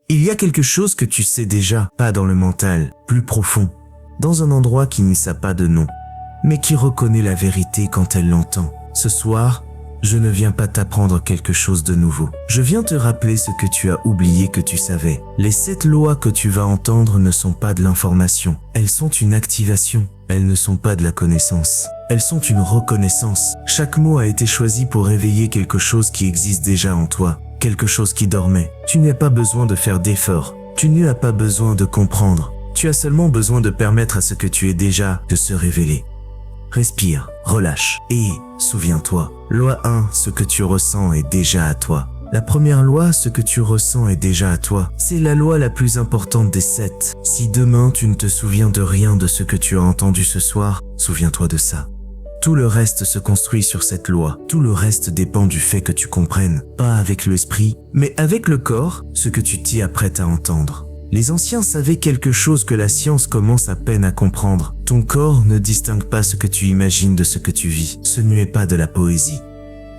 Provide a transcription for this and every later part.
Il y a quelque chose que tu sais déjà, pas dans le mental, plus profond, dans un endroit qui n'y sait pas de nom, mais qui reconnaît la vérité quand elle l'entend. Ce soir, je ne viens pas t'apprendre quelque chose de nouveau. Je viens te rappeler ce que tu as oublié que tu savais. Les 7 lois que tu vas entendre ne sont pas de l'information. Elles sont une activation. Elles ne sont pas de la connaissance. Elles sont une reconnaissance. Chaque mot a été choisi pour réveiller quelque chose qui existe déjà en toi. Quelque chose qui dormait. Tu n'as pas besoin de faire d'efforts. Tu n'as pas besoin de comprendre. Tu as seulement besoin de permettre à ce que tu es déjà de se révéler. Respire, relâche et souviens-toi. Loi 1, ce que tu ressens est déjà à toi. La première loi, ce que tu ressens est déjà à toi. C'est la loi la plus importante des 7. Si demain tu ne te souviens de rien de ce que tu as entendu ce soir, souviens-toi de ça. Tout le reste se construit sur cette loi. Tout le reste dépend du fait que tu comprennes, pas avec l'esprit, mais avec le corps, ce que tu t'y apprêtes à entendre. Les anciens savaient quelque chose que la science commence à peine à comprendre. Ton corps ne distingue pas ce que tu imagines de ce que tu vis. Ce n'est pas de la poésie.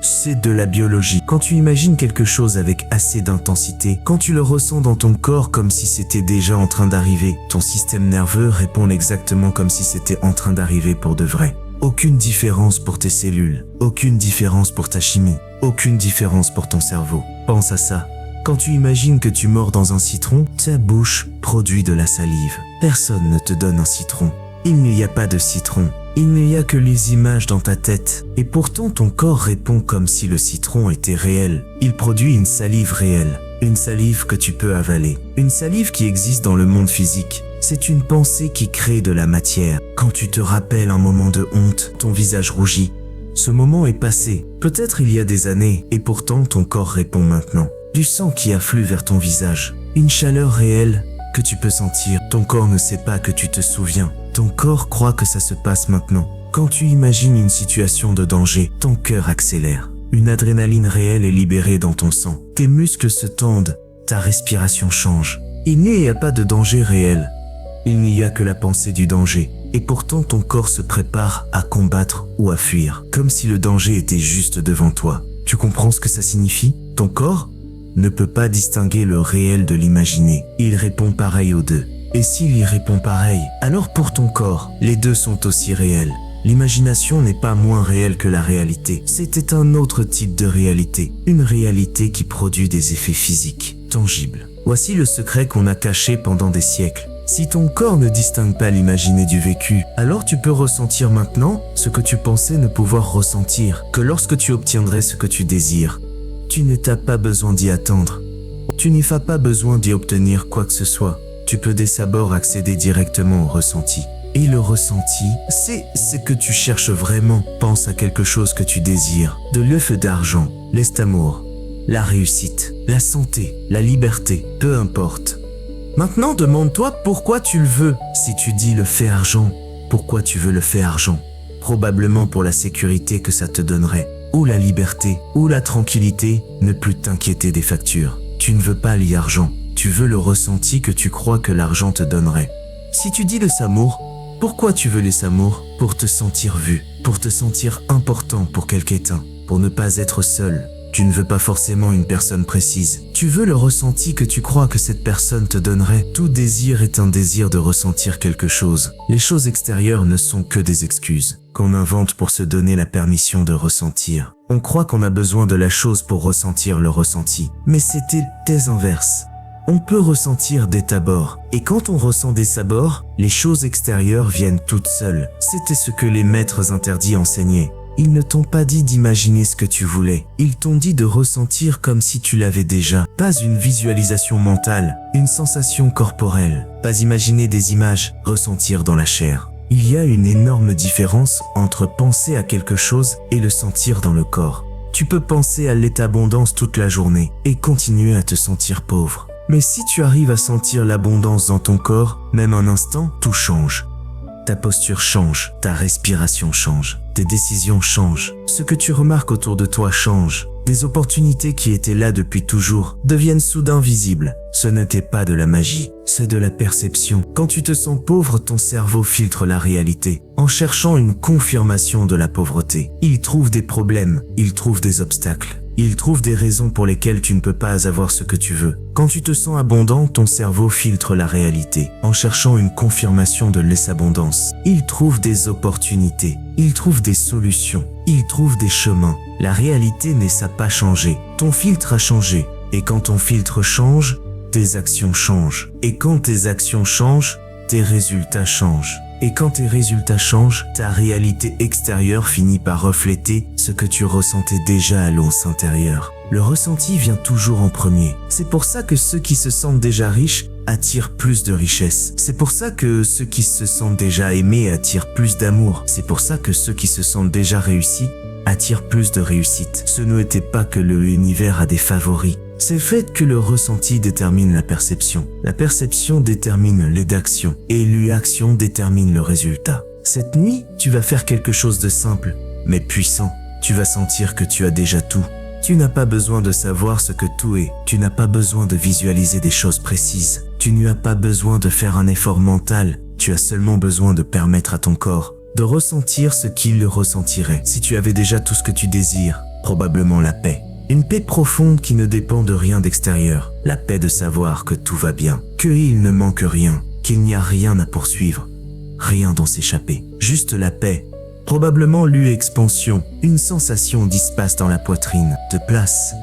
C'est de la biologie. Quand tu imagines quelque chose avec assez d'intensité, quand tu le ressens dans ton corps comme si c'était déjà en train d'arriver, ton système nerveux répond exactement comme si c'était en train d'arriver pour de vrai. Aucune différence pour tes cellules, aucune différence pour ta chimie, aucune différence pour ton cerveau. Pense à ça. Quand tu imagines que tu mords dans un citron, ta bouche produit de la salive. Personne ne te donne un citron. Il n'y a pas de citron. Il n'y a que les images dans ta tête. Et pourtant ton corps répond comme si le citron était réel. Il produit une salive réelle. Une salive que tu peux avaler. Une salive qui existe dans le monde physique. C'est une pensée qui crée de la matière. Quand tu te rappelles un moment de honte, ton visage rougit. Ce moment est passé. Peut-être il y a des années, et pourtant ton corps répond maintenant. Du sang qui afflue vers ton visage. Une chaleur réelle que tu peux sentir. Ton corps ne sait pas que tu te souviens. Ton corps croit que ça se passe maintenant. Quand tu imagines une situation de danger, ton cœur accélère. Une adrénaline réelle est libérée dans ton sang. Tes muscles se tendent. Ta respiration change. Il n'y a pas de danger réel. Il n'y a que la pensée du danger. Et pourtant ton corps se prépare à combattre ou à fuir. Comme si le danger était juste devant toi. Tu comprends ce que ça signifie? Ton corps ne peut pas distinguer le réel de l'imaginé. Il répond pareil aux deux. Et s'il y répond pareil, alors pour ton corps, les deux sont aussi réels. L'imagination n'est pas moins réelle que la réalité. C'était un autre type de réalité. Une réalité qui produit des effets physiques, tangibles. Voici le secret qu'on a caché pendant des siècles. Si ton corps ne distingue pas l'imaginé du vécu, alors tu peux ressentir maintenant ce que tu pensais ne pouvoir ressentir, que lorsque tu obtiendrais ce que tu désires. Tu n'as pas besoin d'y attendre. Tu n'y as pas besoin d'y obtenir quoi que ce soit. Tu peux dès d'abord accéder directement au ressenti. Et le ressenti, c'est ce que tu cherches vraiment. Pense à quelque chose que tu désires. De l'œuf d'argent, l'amour, la réussite, la santé, la liberté, peu importe. Maintenant, demande-toi pourquoi tu le veux. Si tu dis le fait argent, pourquoi tu veux le fait argent? Probablement pour la sécurité que ça te donnerait. Ou la liberté, ou la tranquillité, ne plus t'inquiéter des factures. Tu ne veux pas l'argent, tu veux le ressenti que tu crois que l'argent te donnerait. Si tu dis le amour, pourquoi tu veux les amours? Pour te sentir vu, pour te sentir important pour quelqu'un, pour ne pas être seul. Tu ne veux pas forcément une personne précise. Tu veux le ressenti que tu crois que cette personne te donnerait. Tout désir est un désir de ressentir quelque chose. Les choses extérieures ne sont que des excuses qu'on invente pour se donner la permission de ressentir. On croit qu'on a besoin de la chose pour ressentir le ressenti. Mais c'était des inverses. On peut ressentir des d'abord. Et quand on ressent des abords, les choses extérieures viennent toutes seules. C'était ce que les maîtres interdits enseignaient. Ils ne t'ont pas dit d'imaginer ce que tu voulais. Ils t'ont dit de ressentir comme si tu l'avais déjà. Pas une visualisation mentale, une sensation corporelle. Pas imaginer des images, ressentir dans la chair. Il y a une énorme différence entre penser à quelque chose et le sentir dans le corps. Tu peux penser à l'abondance toute la journée et continuer à te sentir pauvre. Mais si tu arrives à sentir l'abondance dans ton corps, même un instant, tout change. Ta posture change, ta respiration change, tes décisions changent, ce que tu remarques autour de toi change. Des opportunités qui étaient là depuis toujours deviennent soudain visibles. Ce n'était pas de la magie, c'est de la perception. Quand tu te sens pauvre, ton cerveau filtre la réalité. En cherchant une confirmation de la pauvreté, il trouve des problèmes, il trouve des obstacles. Il trouve des raisons pour lesquelles tu ne peux pas avoir ce que tu veux. Quand tu te sens abondant, ton cerveau filtre la réalité en cherchant une confirmation de l'abondance. Il trouve des opportunités, il trouve des solutions, il trouve des chemins. La réalité n'est pas changé. Ton filtre a changé. Et quand ton filtre change, tes actions changent. Et quand tes actions changent, tes résultats changent. Et quand tes résultats changent, ta réalité extérieure finit par refléter ce que tu ressentais déjà à l'intérieur. Le ressenti vient toujours en premier. C'est pour ça que ceux qui se sentent déjà riches attirent plus de richesse. C'est pour ça que ceux qui se sentent déjà aimés attirent plus d'amour. C'est pour ça que ceux qui se sentent déjà réussis attirent plus de réussite. Ce n'était pas que l'univers a des favoris. C'est le fait que le ressenti détermine la perception. La perception détermine l'action et l'action détermine le résultat. Cette nuit, tu vas faire quelque chose de simple, mais puissant. Tu vas sentir que tu as déjà tout. Tu n'as pas besoin de savoir ce que tout est. Tu n'as pas besoin de visualiser des choses précises. Tu n'as pas besoin de faire un effort mental. Tu as seulement besoin de permettre à ton corps de ressentir ce qu'il le ressentirait. Si tu avais déjà tout ce que tu désires, probablement la paix. Une paix profonde qui ne dépend de rien d'extérieur. La paix de savoir que tout va bien, qu'il ne manque rien, qu'il n'y a rien à poursuivre, rien dont s'échapper. Juste la paix. Probablement l'expansion, une sensation d'espace dans la poitrine, de place.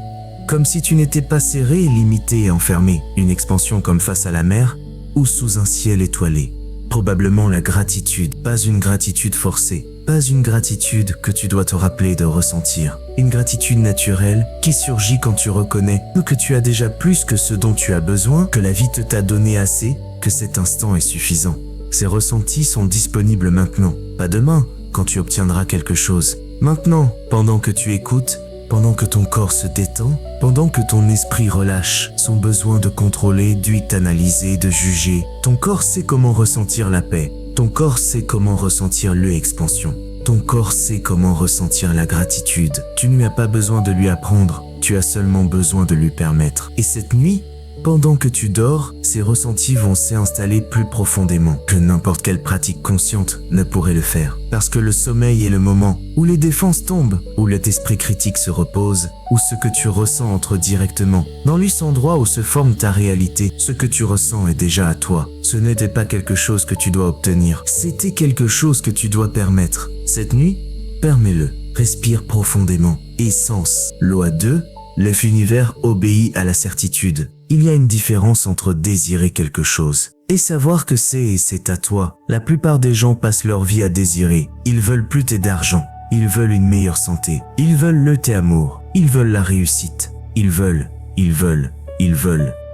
Comme si tu n'étais pas serré, limité et enfermé. Une expansion comme face à la mer ou sous un ciel étoilé. Probablement la gratitude, pas une gratitude forcée. Pas une gratitude que tu dois te rappeler de ressentir. Une gratitude naturelle qui surgit quand tu reconnais que tu as déjà plus que ce dont tu as besoin, que la vie te t'a donné assez, que cet instant est suffisant. Ces ressentis sont disponibles maintenant, pas demain, quand tu obtiendras quelque chose. Maintenant, pendant que tu écoutes, pendant que ton corps se détend, pendant que ton esprit relâche son besoin de contrôler, d'analyser, de juger, ton corps sait comment ressentir la paix. Ton corps sait comment ressentir l'expansion. Ton corps sait comment ressentir la gratitude. Tu n'as pas besoin de lui apprendre, tu as seulement besoin de lui permettre. Et cette nuit, pendant que tu dors, ces ressentis vont s'installer plus profondément que n'importe quelle pratique consciente ne pourrait le faire. Parce que le sommeil est le moment où les défenses tombent, où l'esprit critique se repose, où ce que tu ressens entre directement dans endroit où se forme ta réalité. Ce que tu ressens est déjà à toi. Ce n'était pas quelque chose que tu dois obtenir, c'était quelque chose que tu dois permettre. Cette nuit, permets-le. Respire profondément. Essence. Loi 2. L'univers obéit à la certitude. Il y a une différence entre désirer quelque chose et savoir que c'est à toi. La plupart des gens passent leur vie à désirer. Ils veulent plus d'argent. Ils veulent une meilleure santé. Ils veulent le amour. Ils veulent la réussite. Ils veulent.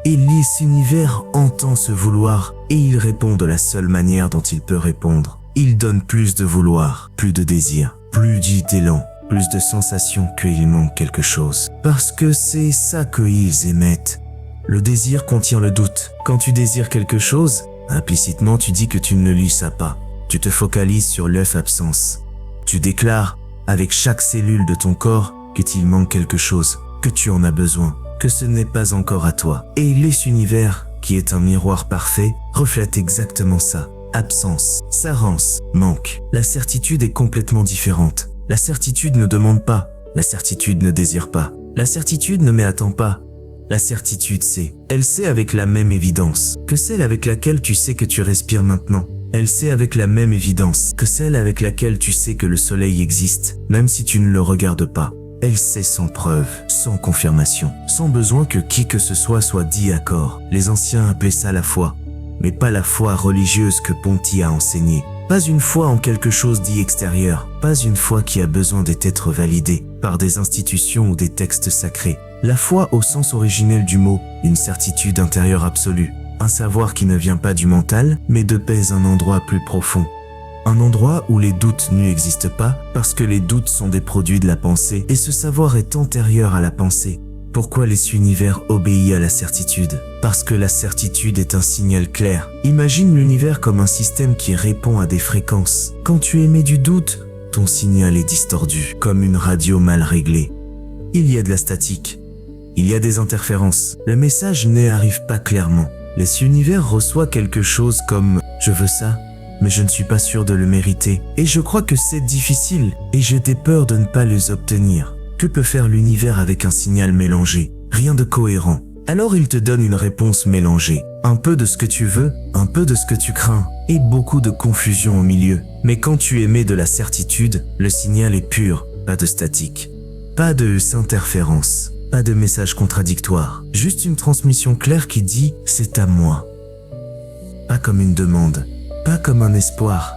Et l'univers entend ce vouloir et il répond de la seule manière dont il peut répondre. Il donne plus de vouloir, plus de désir, plus d'élan, plus de sensation qu'il manque quelque chose. Parce que c'est ça qu'ils émettent. Le désir contient le doute. Quand tu désires quelque chose, implicitement tu dis que tu ne le sais pas. Tu te focalises sur l'absence. Tu déclares avec chaque cellule de ton corps qu'il manque quelque chose, que tu en as besoin, que ce n'est pas encore à toi. Et l'univers, qui est un miroir parfait, reflète exactement ça. Absence, carence, manque. La certitude est complètement différente. La certitude ne demande pas. La certitude ne désire pas. La certitude ne m'attend pas. La certitude sait. Elle sait avec la même évidence que celle avec laquelle tu sais que tu respires maintenant. Elle sait avec la même évidence que celle avec laquelle tu sais que le soleil existe, même si tu ne le regardes pas. Elle sait sans preuve, sans confirmation, sans besoin que qui que ce soit dit accord. Les anciens appelaient ça la foi, mais pas la foi religieuse que Ponty a enseignée. Pas une foi en quelque chose dit extérieur, pas une foi qui a besoin d'être validée par des institutions ou des textes sacrés. La foi au sens originel du mot, une certitude intérieure absolue, un savoir qui ne vient pas du mental, mais de paix, un endroit plus profond. Un endroit où les doutes n'existent pas, parce que les doutes sont des produits de la pensée, et ce savoir est antérieur à la pensée. Pourquoi l'univers obéit à la certitude? Parce que la certitude est un signal clair. Imagine l'univers comme un système qui répond à des fréquences. Quand tu émets du doute, ton signal est distordu, comme une radio mal réglée. Il y a de la statique. Il y a des interférences. Le message n'arrive pas clairement. L'univers reçoit quelque chose comme « je veux ça ». Mais je ne suis pas sûr de le mériter. Et je crois que c'est difficile. Et j'ai peur de ne pas les obtenir. Que peut faire l'univers avec un signal mélangé? Rien de cohérent. Alors il te donne une réponse mélangée. Un peu de ce que tu veux, un peu de ce que tu crains, et beaucoup de confusion au milieu. Mais quand tu émets de la certitude, le signal est pur, pas de statique. Pas de interférence, pas de message contradictoire. Juste une transmission claire qui dit « c'est à moi ». Pas comme une demande, pas comme un espoir,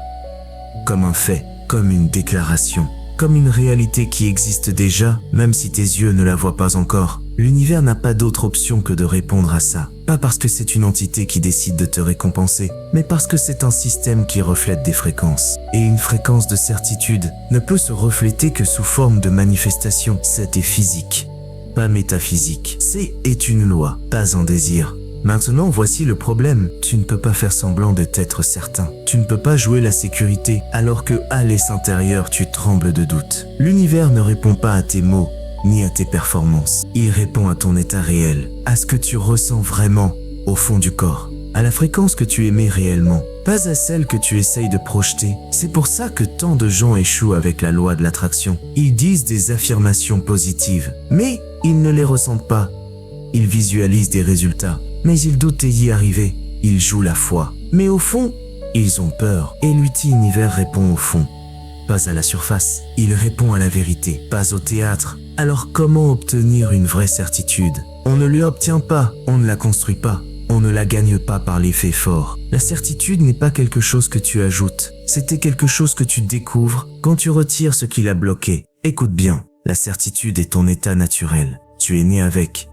comme un fait, comme une déclaration, comme une réalité qui existe déjà, même si tes yeux ne la voient pas encore. L'univers n'a pas d'autre option que de répondre à ça. Pas parce que c'est une entité qui décide de te récompenser, mais parce que c'est un système qui reflète des fréquences. Et une fréquence de certitude ne peut se refléter que sous forme de manifestation. C'est physique, pas métaphysique. C'est est une loi, pas un désir. Maintenant, voici le problème. Tu ne peux pas faire semblant de t'être certain. Tu ne peux pas jouer la sécurité alors que, à l'intérieur, tu trembles de doute. L'univers ne répond pas à tes mots, ni à tes performances. Il répond à ton état réel, à ce que tu ressens vraiment, au fond du corps, à la fréquence que tu émets réellement, pas à celle que tu essayes de projeter. C'est pour ça que tant de gens échouent avec la loi de l'attraction. Ils disent des affirmations positives, mais ils ne les ressentent pas. Ils visualisent des résultats, mais ils doutent d'y arriver. Ils jouent la foi, mais au fond, ils ont peur. Et l'univers répond au fond, pas à la surface. Il répond à la vérité, pas au théâtre. Alors comment obtenir une vraie certitude? On ne l'obtient pas, on ne la construit pas, on ne la gagne pas par l'effet fort. La certitude n'est pas quelque chose que tu ajoutes, c'était quelque chose que tu découvres quand tu retires ce qui l'a bloqué. Écoute bien, la certitude est ton état naturel, tu es né avec.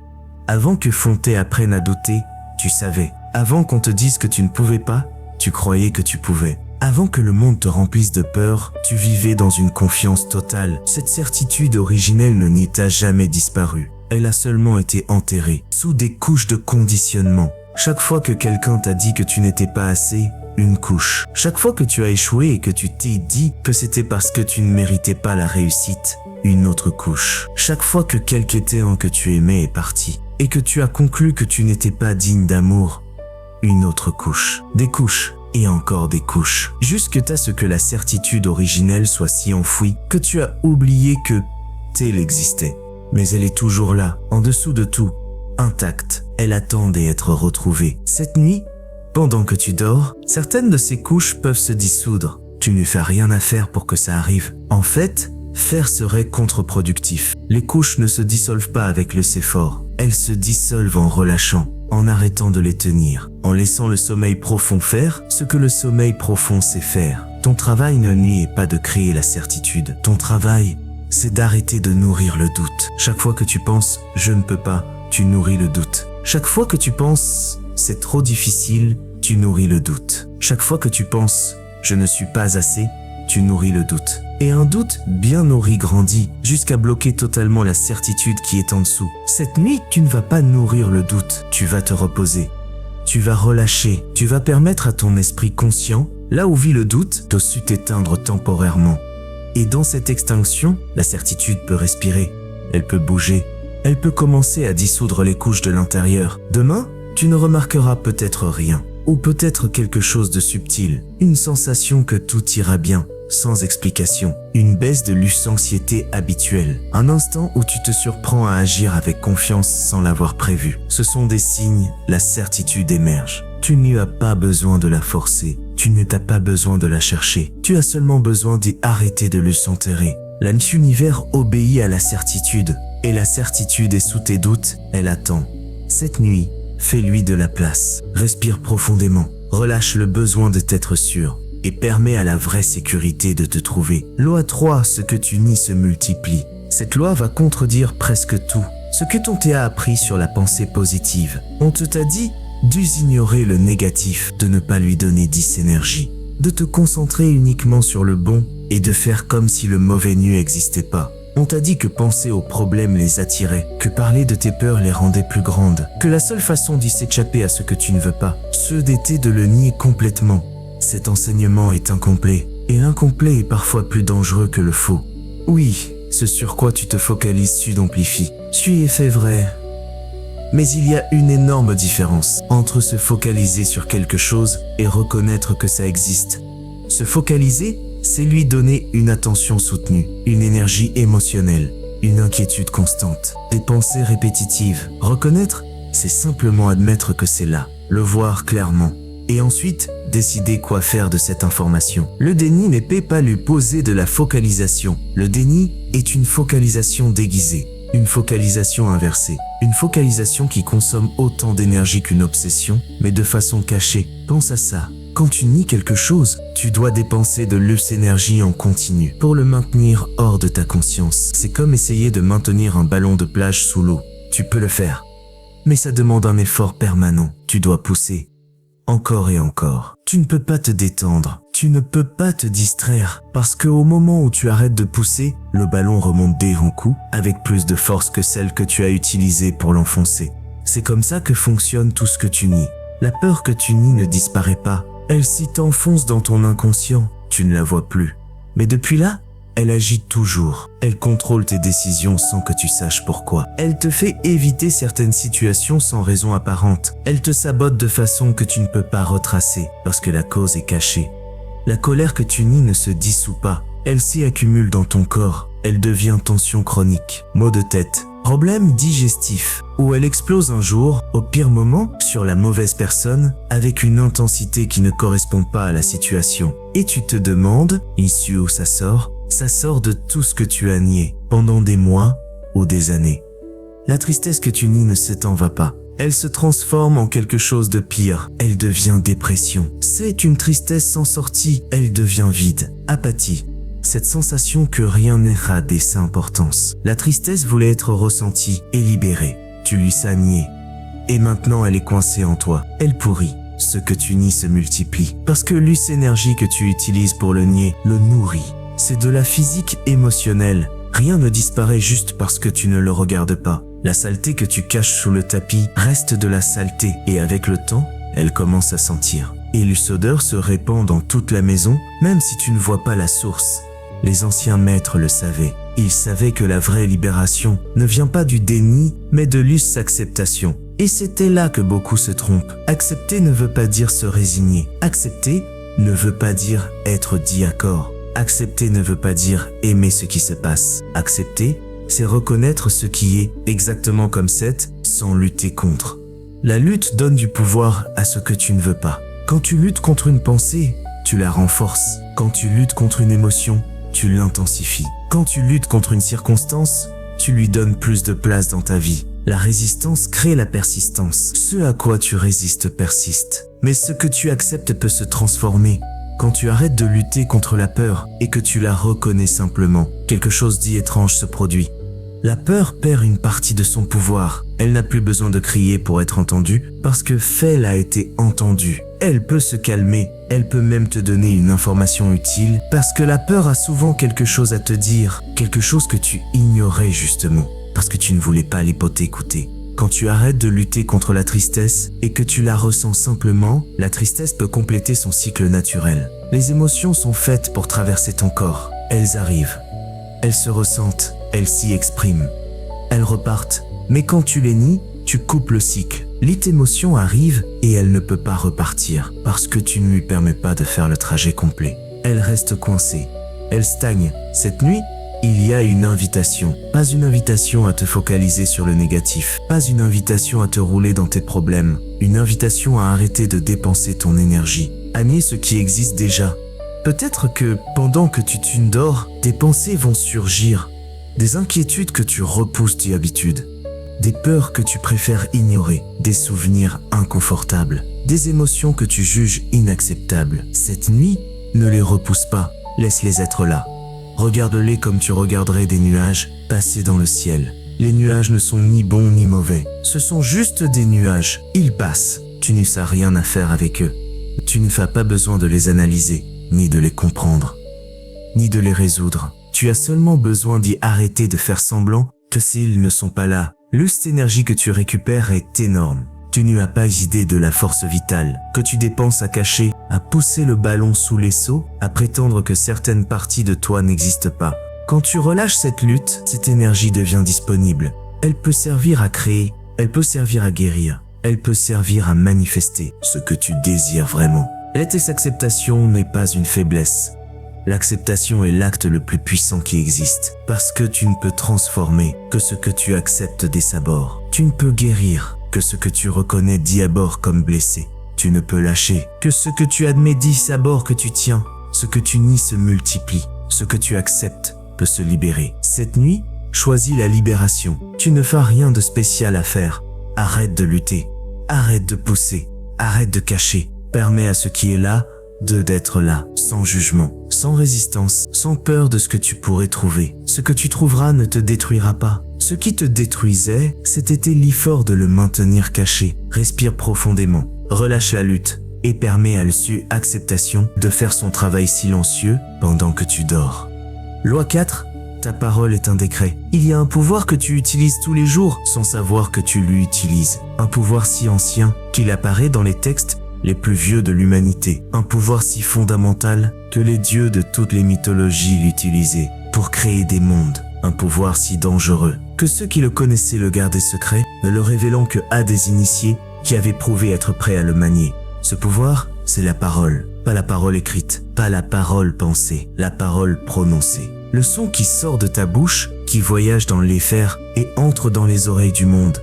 Avant que Fontaine apprenne à douter, tu savais. Avant qu'on te dise que tu ne pouvais pas, tu croyais que tu pouvais. Avant que le monde te remplisse de peur, tu vivais dans une confiance totale. Cette certitude originelle ne n'y t'a jamais disparu. Elle a seulement été enterrée, sous des couches de conditionnement. Chaque fois que quelqu'un t'a dit que tu n'étais pas assez, une couche. Chaque fois que tu as échoué et que tu t'es dit que c'était parce que tu ne méritais pas la réussite, une autre couche. Chaque fois que quelqu'un que tu aimais est parti, et que tu as conclu que tu n'étais pas digne d'amour, une autre couche. Des couches. Et encore des couches. Jusqu'à ce que la certitude originelle soit si enfouie que tu as oublié que elle existait. Mais elle est toujours là, en dessous de tout, intacte. Elle attend d'être retrouvée. Cette nuit, pendant que tu dors, certaines de ces couches peuvent se dissoudre. Tu ne fais rien à faire pour que ça arrive. En fait, faire serait contre-productif. Les couches ne se dissolvent pas avec le c'est fort. Elles se dissolvent en relâchant, en arrêtant de les tenir, en laissant le sommeil profond faire ce que le sommeil profond sait faire. Ton travail n'est pas de créer la certitude. Ton travail, c'est d'arrêter de nourrir le doute. Chaque fois que tu penses « je ne peux pas », tu nourris le doute. Chaque fois que tu penses « c'est trop difficile », tu nourris le doute. Chaque fois que tu penses « je ne suis pas assez », tu nourris le doute. Et un doute bien nourri grandit jusqu'à bloquer totalement la certitude qui est en dessous. Cette nuit, tu ne vas pas nourrir le doute, tu vas te reposer. Tu vas relâcher, tu vas permettre à ton esprit conscient, là où vit le doute, de s'éteindre temporairement. Et dans cette extinction, la certitude peut respirer, elle peut bouger, elle peut commencer à dissoudre les couches de l'intérieur. Demain, tu ne remarqueras peut-être rien, ou peut-être quelque chose de subtil, une sensation que tout ira bien. Sans explication, une baisse de l'anxiété habituelle, un instant où tu te surprends à agir avec confiance sans l'avoir prévu. Ce sont des signes, la certitude émerge. Tu n'as pas besoin de la forcer, tu n'as pas besoin de la chercher, tu as seulement besoin d'y arrêter de le s'enterrer. L'univers obéit à la certitude, et la certitude est sous tes doutes, elle attend. Cette nuit, fais-lui de la place, respire profondément, relâche le besoin de t'être sûr. Et permet à la vraie sécurité de te trouver. Loi 3, ce que tu nies se multiplie. Cette loi va contredire presque tout. Ce que ton t'a appris sur la pensée positive. On t'a dit d'ignorer le négatif, de ne pas lui donner 10 énergies, de te concentrer uniquement sur le bon et de faire comme si le mauvais n'existait pas. On t'a dit que penser aux problèmes les attirait, que parler de tes peurs les rendait plus grandes, que la seule façon d'y s'échapper à ce que tu ne veux pas, ceux d'été de le nier complètement. Cet enseignement est incomplet, et l'incomplet est parfois plus dangereux que le faux. Oui, ce sur quoi tu te focalises s'amplifie. Tu es fait vrai. Mais il y a une énorme différence entre se focaliser sur quelque chose et reconnaître que ça existe. Se focaliser, c'est lui donner une attention soutenue, une énergie émotionnelle. une inquiétude constante, des pensées répétitives. Reconnaître, c'est simplement admettre que c'est là, le voir clairement, et ensuite décider quoi faire de cette information. Le déni n'est pas lui poser de la focalisation. Le déni est une focalisation déguisée, une focalisation inversée, une focalisation qui consomme autant d'énergie qu'une obsession, mais de façon cachée. Pense à ça. Quand tu nies quelque chose, tu dois dépenser de l'énergie en continu pour le maintenir hors de ta conscience. C'est comme essayer de maintenir un ballon de plage sous l'eau. Tu peux le faire, mais ça demande un effort permanent. Tu dois pousser encore et encore. Tu ne peux pas te détendre. Tu ne peux pas te distraire parce qu'au moment où tu arrêtes de pousser, le ballon remonte des grands coups avec plus de force que celle que tu as utilisée pour l'enfoncer. C'est comme ça que fonctionne tout ce que tu nies. La peur que tu nies ne disparaît pas. Elle s'y t'enfonce dans ton inconscient. Tu ne la vois plus. Mais depuis là, elle agit toujours. Elle contrôle tes décisions sans que tu saches pourquoi. Elle te fait éviter certaines situations sans raison apparente. Elle te sabote de façon que tu ne peux pas retracer parce que la cause est cachée. La colère que tu nies ne se dissout pas. Elle s'y accumule dans ton corps. Elle devient tension chronique, maux de tête, problème digestif, ou elle explose un jour, au pire moment, sur la mauvaise personne, avec une intensité qui ne correspond pas à la situation. Et tu te demandes, ici où ça sort de tout ce que tu as nié, pendant des mois ou des années. La tristesse que tu nies ne s'en va pas. Elle se transforme en quelque chose de pire. Elle devient dépression. C'est une tristesse sans sortie. Elle devient vide, apathie. Cette sensation que rien n'ira dès sa importance. La tristesse voulait être ressentie et libérée. Tu lui as nié. Et maintenant elle est coincée en toi. Elle pourrit. Ce que tu nies se multiplie. Parce que l'énergie que tu utilises pour le nier le nourrit. C'est de la physique émotionnelle. Rien ne disparaît juste parce que tu ne le regardes pas. La saleté que tu caches sous le tapis reste de la saleté et avec le temps, elle commence à sentir. Et l'odeur se répand dans toute la maison, même si tu ne vois pas la source. Les anciens maîtres le savaient. Ils savaient que la vraie libération ne vient pas du déni, mais de l'acceptation. Et c'était là que beaucoup se trompent. Accepter ne veut pas dire se résigner. Accepter ne veut pas dire être d'accord. Accepter ne veut pas dire aimer ce qui se passe. Accepter, c'est reconnaître ce qui est exactement comme c'est, sans lutter contre. La lutte donne du pouvoir à ce que tu ne veux pas. Quand tu luttes contre une pensée, tu la renforces. Quand tu luttes contre une émotion, tu l'intensifies. Quand tu luttes contre une circonstance, tu lui donnes plus de place dans ta vie. La résistance crée la persistance. Ce à quoi tu résistes persiste. Mais ce que tu acceptes peut se transformer. Quand tu arrêtes de lutter contre la peur et que tu la reconnais simplement, quelque chose d'étrange se produit. La peur perd une partie de son pouvoir. Elle n'a plus besoin de crier pour être entendue parce que elle a été entendue. Elle peut se calmer, elle peut même te donner une information utile parce que la peur a souvent quelque chose à te dire, quelque chose que tu ignorais justement parce que tu ne voulais pas t'écouter. Quand tu arrêtes de lutter contre la tristesse et que tu la ressens simplement, la tristesse peut compléter son cycle naturel. Les émotions sont faites pour traverser ton corps. Elles arrivent, elles se ressentent, elles s'y expriment, elles repartent. Mais quand tu les nies, tu coupes le cycle. L'émotion arrive et elle ne peut pas repartir parce que tu ne lui permets pas de faire le trajet complet. Elle reste coincée, elle stagne. Cette nuit, il y a une invitation. Pas une invitation à te focaliser sur le négatif. Pas une invitation à te rouler dans tes problèmes. Une invitation à arrêter de dépenser ton énergie. À nier ce qui existe déjà. Peut-être que pendant que tu t'endors, des pensées vont surgir. Des inquiétudes que tu repousses d'habitude. Des peurs que tu préfères ignorer. Des souvenirs inconfortables. Des émotions que tu juges inacceptables. Cette nuit, ne les repousse pas. Laisse-les être là. Regarde-les comme tu regarderais des nuages passer dans le ciel. Les nuages ne sont ni bons ni mauvais. Ce sont juste des nuages. Ils passent. Tu n'as rien à faire avec eux. Tu n'as pas besoin de les analyser, ni de les comprendre, ni de les résoudre. Tu as seulement besoin d'y arrêter de faire semblant que s'ils ne sont pas là, l'énergie que tu récupères est énorme. Tu n'as pas idée de la force vitale que tu dépenses à cacher, à pousser le ballon sous les seaux, à prétendre que certaines parties de toi n'existent pas. Quand tu relâches cette lutte, cette énergie devient disponible. Elle peut servir à créer, elle peut servir à guérir, elle peut servir à manifester ce que tu désires vraiment. L'acceptation n'est pas une faiblesse, L'acceptation est l'acte le plus puissant qui existe, parce que tu ne peux transformer que ce que tu acceptes dès sa bord. Tu ne peux guérir que ce que tu reconnais dit à bord comme blessé. Tu ne peux lâcher que ce que tu admets dit à bord que tu tiens. Ce que tu nies se multiplie, ce que tu acceptes peut se libérer. Cette nuit, choisis la libération. Tu ne fais rien de spécial à faire. Arrête de lutter, arrête de pousser, arrête de cacher. Permets à ce qui est là d'être là, sans jugement, sans résistance, sans peur de ce que tu pourrais trouver. Ce que tu trouveras ne te détruira pas. Ce qui te détruisait, c'était l'effort de le maintenir caché. Respire profondément, relâche la lutte et permets à l'acceptation de faire son travail silencieux pendant que tu dors. Loi 4. Ta parole est un décret. Il y a un pouvoir que tu utilises tous les jours sans savoir que tu l'utilises. Un pouvoir si ancien qu'il apparaît dans les textes les plus vieux de l'humanité. Un pouvoir si fondamental que les dieux de toutes les mythologies l'utilisaient pour créer des mondes. Un pouvoir si dangereux que ceux qui le connaissaient le gardaient secret, ne le révélant que à des initiés qui avaient prouvé être prêts à le manier. Ce pouvoir, c'est la parole. Pas la parole écrite, pas la parole pensée, la parole prononcée. Le son qui sort de ta bouche, qui voyage dans l'éther et entre dans les oreilles du monde.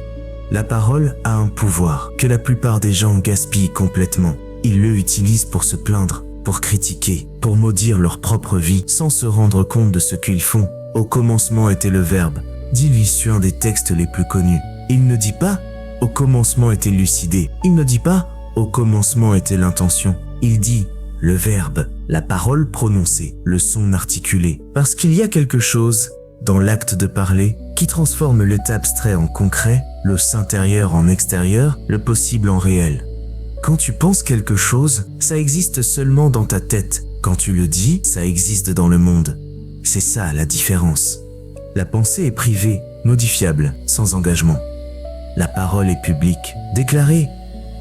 La parole a un pouvoir que la plupart des gens gaspillent complètement. Ils le utilisent pour se plaindre, pour critiquer, pour maudire leur propre vie sans se rendre compte de ce qu'ils font. Au commencement était le Verbe, dit l'issue un des textes les plus connus. Il ne dit pas « au commencement était lucidé ». Il ne dit pas « au commencement était l'intention ». Il dit « le Verbe », la parole prononcée, le son articulé. Parce qu'il y a quelque chose dans l'acte de parler qui transforme l'état abstrait en concret, le s'intérieur en extérieur, le possible en réel. Quand tu penses quelque chose, ça existe seulement dans ta tête. Quand tu le dis, ça existe dans le monde. C'est ça la différence. La pensée est privée, modifiable, sans engagement. La parole est publique, déclarée,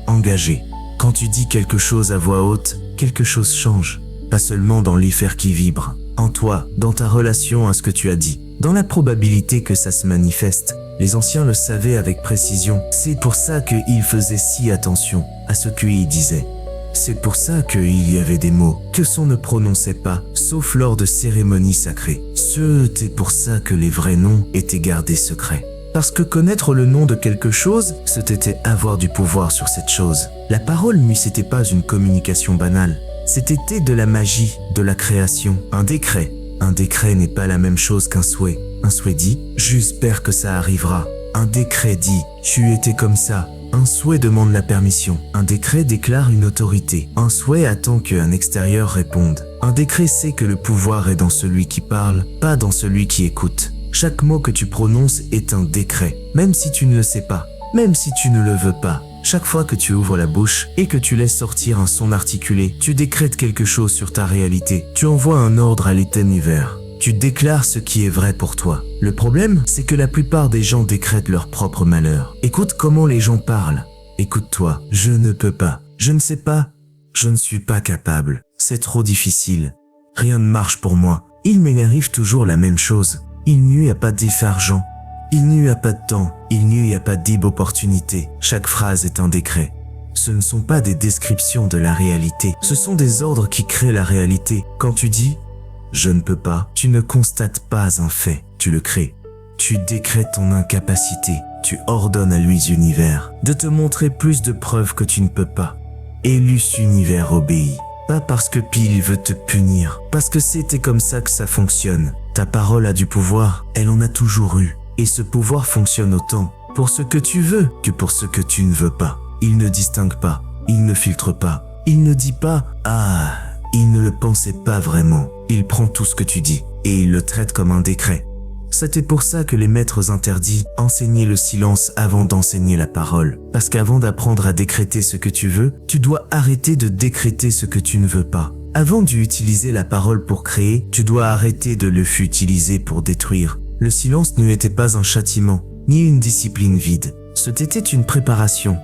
engagée. Quand tu dis quelque chose à voix haute, quelque chose change. Pas seulement dans l'éther qui vibre, en toi, dans ta relation à ce que tu as dit, dans la probabilité que ça se manifeste. Les anciens le savaient avec précision. C'est pour ça qu'ils faisaient si attention à ce qu'ils disaient. C'est pour ça qu'il y avait des mots que son ne prononçait pas, sauf lors de cérémonies sacrées. C'est pour ça que les vrais noms étaient gardés secrets. Parce que connaître le nom de quelque chose, c'était avoir du pouvoir sur cette chose. La parole ne c'était pas une communication banale. C'était de la magie, de la création, un décret. Un décret n'est pas la même chose qu'un souhait. Un souhait dit « j'espère que ça arrivera ». Un décret dit « tu étais comme ça ». Un souhait demande la permission. Un décret déclare une autorité. Un souhait attend qu'un extérieur réponde. Un décret sait que le pouvoir est dans celui qui parle, pas dans celui qui écoute. Chaque mot que tu prononces est un décret, même si tu ne le sais pas, même si tu ne le veux pas. Chaque fois que tu ouvres la bouche et que tu laisses sortir un son articulé, tu décrètes quelque chose sur ta réalité. Tu envoies un ordre à l'univers. Tu déclares ce qui est vrai pour toi. Le problème, c'est que la plupart des gens décrètent leur propre malheur. Écoute comment les gens parlent. Écoute-toi. Je ne peux pas. Je ne sais pas. Je ne suis pas capable. C'est trop difficile. Rien ne marche pour moi. Il m'arrive toujours la même chose. Il n'y a pas d'argent. Il n'y a pas de temps. Il n'y a pas d'opportunité. Chaque phrase est un décret. Ce ne sont pas des descriptions de la réalité. Ce sont des ordres qui créent la réalité. Quand tu dis « je ne peux pas », tu ne constates pas un fait, tu le crées. Tu décrètes ton incapacité. Tu ordonnes à l'univers de te montrer plus de preuves que tu ne peux pas. Et l'univers obéit. Pas parce que Pile veut te punir, parce que c'était comme ça que ça fonctionne. Ta parole a du pouvoir, elle en a toujours eu. Et ce pouvoir fonctionne autant pour ce que tu veux que pour ce que tu ne veux pas. Il ne distingue pas, il ne filtre pas, il ne dit pas « ah ». Il ne le pensait pas vraiment. Il prend tout ce que tu dis et il le traite comme un décret. C'était pour ça que les maîtres interdits enseignaient le silence avant d'enseigner la parole. Parce qu'avant d'apprendre à décréter ce que tu veux, tu dois arrêter de décréter ce que tu ne veux pas. Avant d'utiliser la parole pour créer, tu dois arrêter de le utiliser pour détruire. Le silence n'était pas un châtiment, ni une discipline vide. C'était une préparation.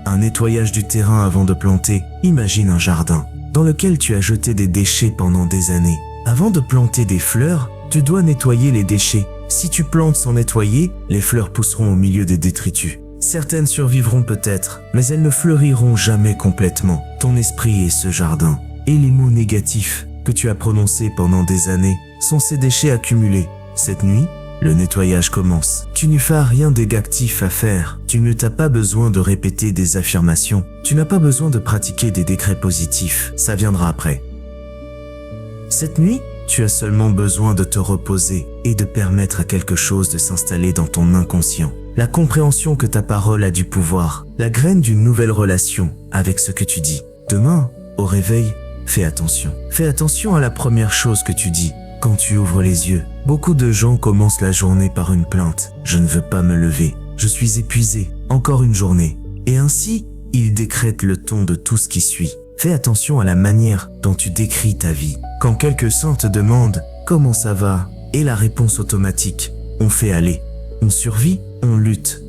Un nettoyage du terrain avant de planter. Imagine un jardin dans lequel tu as jeté des déchets pendant des années. Avant de planter des fleurs, tu dois nettoyer les déchets. Si tu plantes sans nettoyer, les fleurs pousseront au milieu des détritus. Certaines survivront peut-être, mais elles ne fleuriront jamais complètement. Ton esprit est ce jardin. Et les mots négatifs que tu as prononcées pendant des années sont ces déchets accumulés. Cette nuit, le nettoyage commence. Tu n'as pas rien d'exactif à faire. Tu ne t'as pas besoin de répéter des affirmations. Tu n'as pas besoin de pratiquer des décrets positifs. Ça viendra après. Cette nuit, tu as seulement besoin de te reposer et de permettre à quelque chose de s'installer dans ton inconscient. La compréhension que ta parole a du pouvoir, la graine d'une nouvelle relation avec ce que tu dis. Demain, au réveil, fais attention. Fais attention à la première chose que tu dis. Quand tu ouvres les yeux, beaucoup de gens commencent la journée par une plainte. Je ne veux pas me lever. Je suis épuisé. Encore une journée. Et ainsi, ils décrètent le ton de tout ce qui suit. Fais attention à la manière dont tu décris ta vie. Quand quelqu'un te demande « Comment ça va ?» et la réponse automatique « On fait aller ». On survit, on lutte.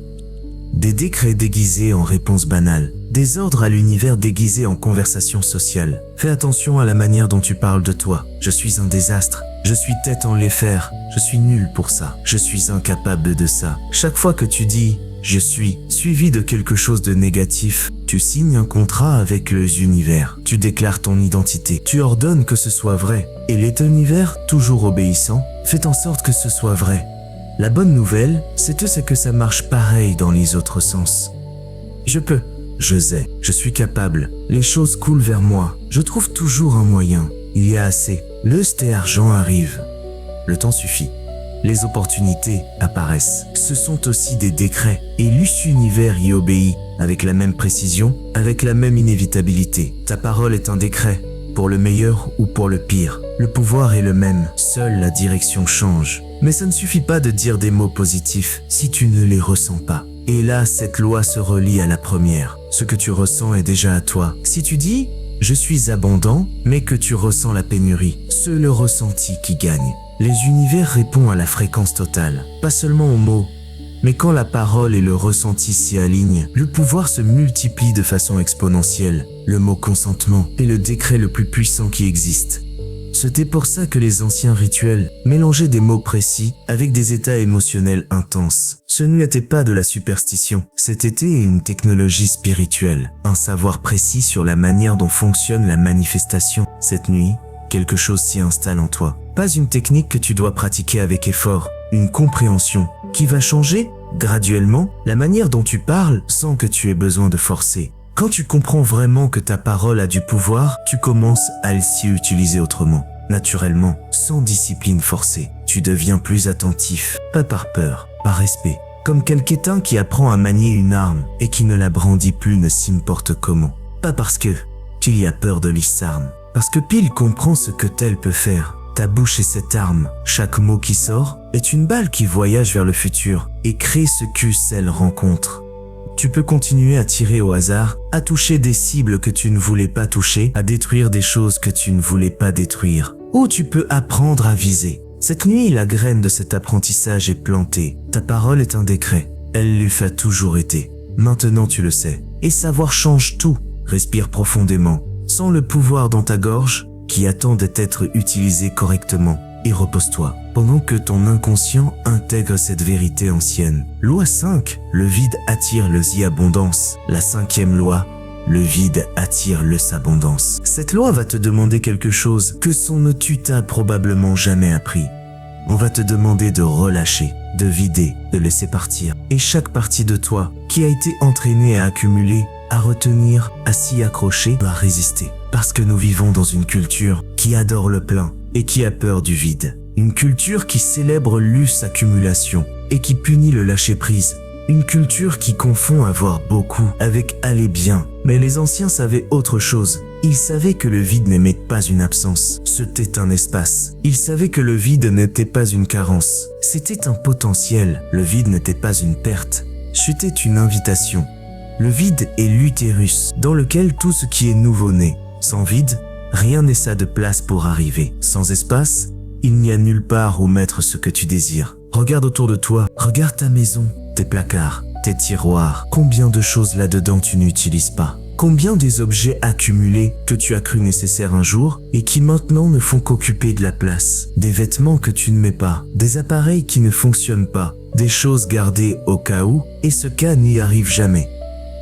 Des décrets déguisés en réponse banale. Des ordres à l'univers déguisés en conversation sociale. Fais attention à la manière dont tu parles de toi. Je suis un désastre. Je suis tête en les faire. Je suis nul pour ça. Je suis incapable de ça. Chaque fois que tu dis « je suis » suivi de quelque chose de négatif, tu signes un contrat avec les univers. Tu déclares ton identité. Tu ordonnes que ce soit vrai. Et l'univers, toujours obéissant, fait en sorte que ce soit vrai. La bonne nouvelle, c'est que ça marche pareil dans les autres sens. Je peux. Je sais. Je suis capable. Les choses coulent vers moi. Je trouve toujours un moyen. Il y a assez. Le argent arrive. Le temps suffit. Les opportunités apparaissent. Ce sont aussi des décrets. Et l'univers y obéit, avec la même précision, avec la même inévitabilité. Ta parole est un décret, pour le meilleur ou pour le pire. Le pouvoir est le même, seule la direction change. Mais ça ne suffit pas de dire des mots positifs si tu ne les ressens pas. Et là, cette loi se relie à la première. Ce que tu ressens est déjà à toi. Si tu dis « je suis abondant », mais que tu ressens la pénurie, c'est le ressenti qui gagne. Les univers répondent à la fréquence totale, pas seulement aux mots. Mais quand la parole et le ressenti s'y alignent, le pouvoir se multiplie de façon exponentielle. Le mot consentement est le décret le plus puissant qui existe. C'était pour ça que les anciens rituels mélangeaient des mots précis avec des états émotionnels intenses. Ce n'était pas de la superstition, c'était une technologie spirituelle, un savoir précis sur la manière dont fonctionne la manifestation. Cette nuit, quelque chose s'y installe en toi. Pas une technique que tu dois pratiquer avec effort, une compréhension qui va changer graduellement la manière dont tu parles sans que tu aies besoin de forcer. Quand tu comprends vraiment que ta parole a du pouvoir, tu commences à s'y utiliser autrement. Naturellement, sans discipline forcée, tu deviens plus attentif, pas par peur, par respect. Comme quelqu'un qui apprend à manier une arme et qui ne la brandit plus n'importe comment. Pas parce que qu'il y a peur de l'arme, parce que pile comprend ce que tel peut faire. Ta bouche est cette arme. Chaque mot qui sort est une balle qui voyage vers le futur et crée ce que celle rencontre. Tu peux continuer à tirer au hasard, à toucher des cibles que tu ne voulais pas toucher, à détruire des choses que tu ne voulais pas détruire. Ou tu peux apprendre à viser. Cette nuit, la graine de cet apprentissage est plantée. Ta parole est un décret. Elle lui a toujours été. Maintenant tu le sais. Et savoir change tout. Respire profondément. Sens le pouvoir dans ta gorge qui attend d'être utilisé correctement. Et repose-toi, pendant que ton inconscient intègre cette vérité ancienne. Loi 5, le vide attire l'abondance. La 5e loi, le vide attire l'abondance. Cette loi va te demander quelque chose que tu t'as probablement jamais appris. On va te demander de relâcher, de vider, de laisser partir. Et chaque partie de toi qui a été entraînée à accumuler, à retenir, à s'y accrocher, va résister. Parce que nous vivons dans une culture qui adore le plein et qui a peur du vide. Une culture qui célèbre l'accumulation et qui punit le lâcher-prise. Une culture qui confond avoir beaucoup avec aller bien. Mais les anciens savaient autre chose. Ils savaient que le vide n'était pas une absence, c'était un espace. Ils savaient que le vide n'était pas une carence, c'était un potentiel. Le vide n'était pas une perte, c'était une invitation. Le vide est l'utérus, dans lequel tout ce qui est nouveau-né. Sans vide, rien n'est ça de place pour arriver. Sans espace, il n'y a nulle part où mettre ce que tu désires. Regarde autour de toi, regarde ta maison, tes placards, tes tiroirs. Combien de choses là-dedans tu n'utilises pas? Combien des objets accumulés que tu as cru nécessaires un jour et qui maintenant ne font qu'occuper de la place? Des vêtements que tu ne mets pas, des appareils qui ne fonctionnent pas, des choses gardées au cas où et ce cas n'y arrive jamais.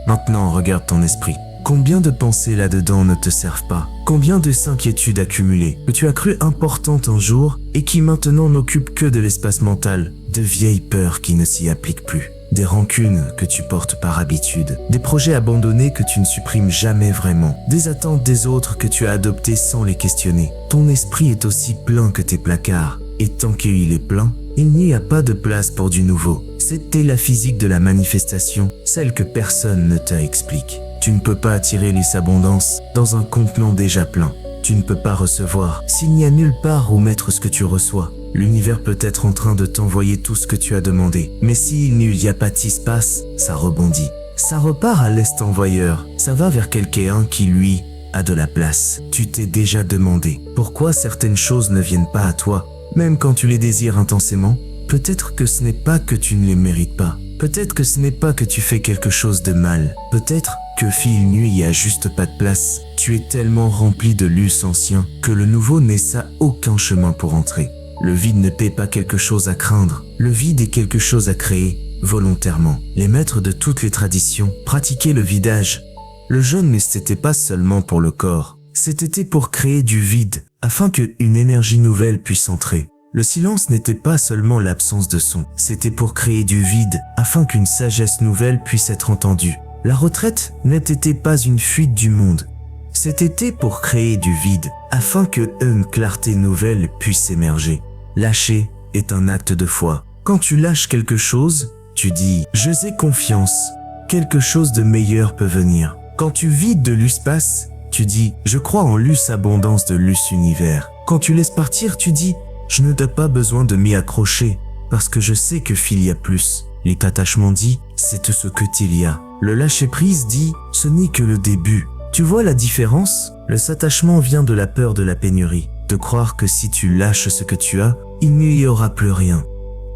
Maintenant, regarde ton esprit. Combien de pensées là-dedans ne te servent pas? Combien de inquiétudes accumulées que tu as cru importantes un jour et qui maintenant n'occupent que de l'espace mental? De vieilles peurs qui ne s'y appliquent plus. Des rancunes que tu portes par habitude, des projets abandonnés que tu ne supprimes jamais vraiment, des attentes des autres que tu as adoptées sans les questionner. Ton esprit est aussi plein que tes placards, et tant qu'il est plein, il n'y a pas de place pour du nouveau. C'était la physique de la manifestation, celle que personne ne t'explique. Tu ne peux pas attirer l'abondance dans un contenant déjà plein. Tu ne peux pas recevoir s'il n'y a nulle part où mettre ce que tu reçois. L'univers peut être en train de t'envoyer tout ce que tu as demandé, mais s'il n'y a pas d'espace, ça rebondit. Ça repart à l'est envoyeur, ça va vers quelqu'un qui, lui, a de la place. Tu t'es déjà demandé pourquoi certaines choses ne viennent pas à toi, même quand tu les désires intensément. Peut-être que ce n'est pas que tu ne les mérites pas. Peut-être que ce n'est pas que tu fais quelque chose de mal. Peut-être que fil nuit y a juste pas de place. Tu es tellement rempli de lus ancien que le nouveau n'est ça aucun chemin pour entrer. Le vide ne paie pas quelque chose à craindre. Le vide est quelque chose à créer, volontairement. Les maîtres de toutes les traditions pratiquaient le vidage. Le jeûne n'était pas seulement pour le corps. C'était pour créer du vide, afin qu'une énergie nouvelle puisse entrer. Le silence n'était pas seulement l'absence de son. C'était pour créer du vide, afin qu'une sagesse nouvelle puisse être entendue. La retraite n'était pas une fuite du monde. C'était pour créer du vide, afin qu'une clarté nouvelle puisse émerger. Lâcher est un acte de foi. Quand tu lâches quelque chose, tu dis « Je fais confiance, quelque chose de meilleur peut venir ». Quand tu vides de l'espace, tu dis « Je crois en l'abondance de l'univers ». Quand tu laisses partir, tu dis « Je n'ai pas besoin de m'y accrocher, parce que je sais qu'il y a plus ». L'attachement dit « C'est tout ce que il y a ». Le lâcher-prise dit « Ce n'est que le début ». Tu vois la différence? Le s'attachement vient de la peur de la pénurie, de croire que si tu lâches ce que tu as, il n'y aura plus rien.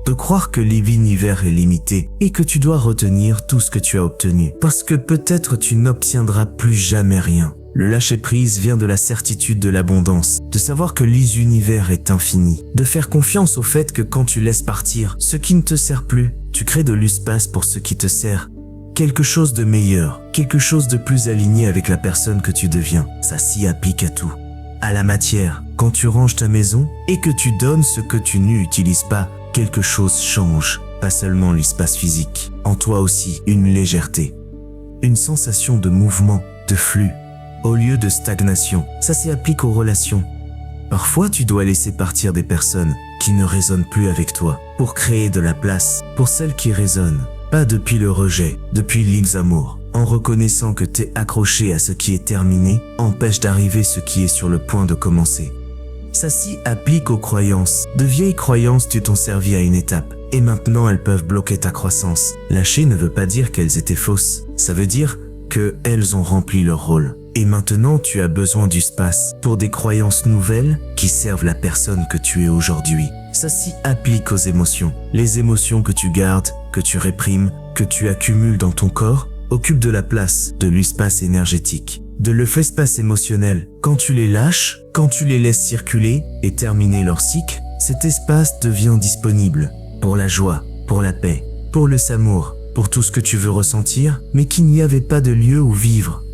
De croire que l'univers est limité et que tu dois retenir tout ce que tu as obtenu, parce que peut-être tu n'obtiendras plus jamais rien. Le lâcher-prise vient de la certitude de l'abondance, de savoir que l'univers est infini, de faire confiance au fait que quand tu laisses partir ce qui ne te sert plus, tu crées de l'espace pour ce qui te sert. Quelque chose de meilleur, quelque chose de plus aligné avec la personne que tu deviens. Ça s'y applique à tout. À la matière, quand tu ranges ta maison et que tu donnes ce que tu n'utilises pas, quelque chose change, pas seulement l'espace physique. En toi aussi, une légèreté. Une sensation de mouvement, de flux, au lieu de stagnation. Ça s'y applique aux relations. Parfois, tu dois laisser partir des personnes qui ne résonnent plus avec toi pour créer de la place pour celles qui résonnent. Pas depuis le rejet, depuis l'amour. En reconnaissant que t'es accroché à ce qui est terminé, empêche d'arriver ce qui est sur le point de commencer. Ça s'y applique aux croyances. De vieilles croyances tu t'en servi à une étape, et maintenant elles peuvent bloquer ta croissance. Lâcher ne veut pas dire qu'elles étaient fausses, ça veut dire qu'elles ont rempli leur rôle. Et maintenant tu as besoin d'espace pour des croyances nouvelles qui servent la personne que tu es aujourd'hui. Ça s'y applique aux émotions. Les émotions que tu gardes, que tu réprimes, que tu accumules dans ton corps, occupent de la place, de l'espace énergétique, de l'espace émotionnel. Quand tu les lâches, quand tu les laisses circuler et terminer leur cycle, cet espace devient disponible pour la joie, pour la paix, pour le amour, pour tout ce que tu veux ressentir, mais qu'il n'y avait pas de lieu où vivre.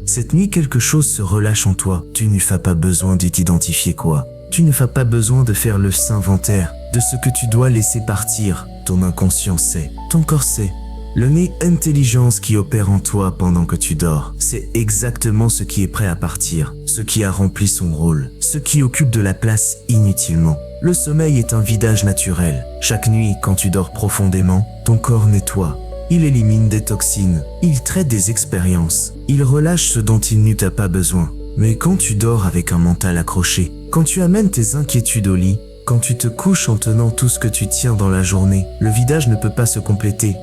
Cette nuit, quelque chose se relâche en toi. Tu n'as pas besoin de t'identifier quoi. Tu n'as pas besoin de faire le inventaire de ce que tu dois laisser partir. Ton inconscient sait, ton corps sait. Le nez intelligence qui opère en toi pendant que tu dors, c'est exactement ce qui est prêt à partir, ce qui a rempli son rôle, ce qui occupe de la place inutilement. Le sommeil est un vidage naturel. Chaque nuit, quand tu dors profondément, ton corps nettoie. Il élimine des toxines, il traite des expériences, il relâche ce dont il n'eut pas besoin. Mais quand tu dors avec un mental accroché, quand tu amènes tes inquiétudes au lit, quand tu te couches en tenant tout ce que tu tiens dans la journée, le vidage ne peut pas se compléter.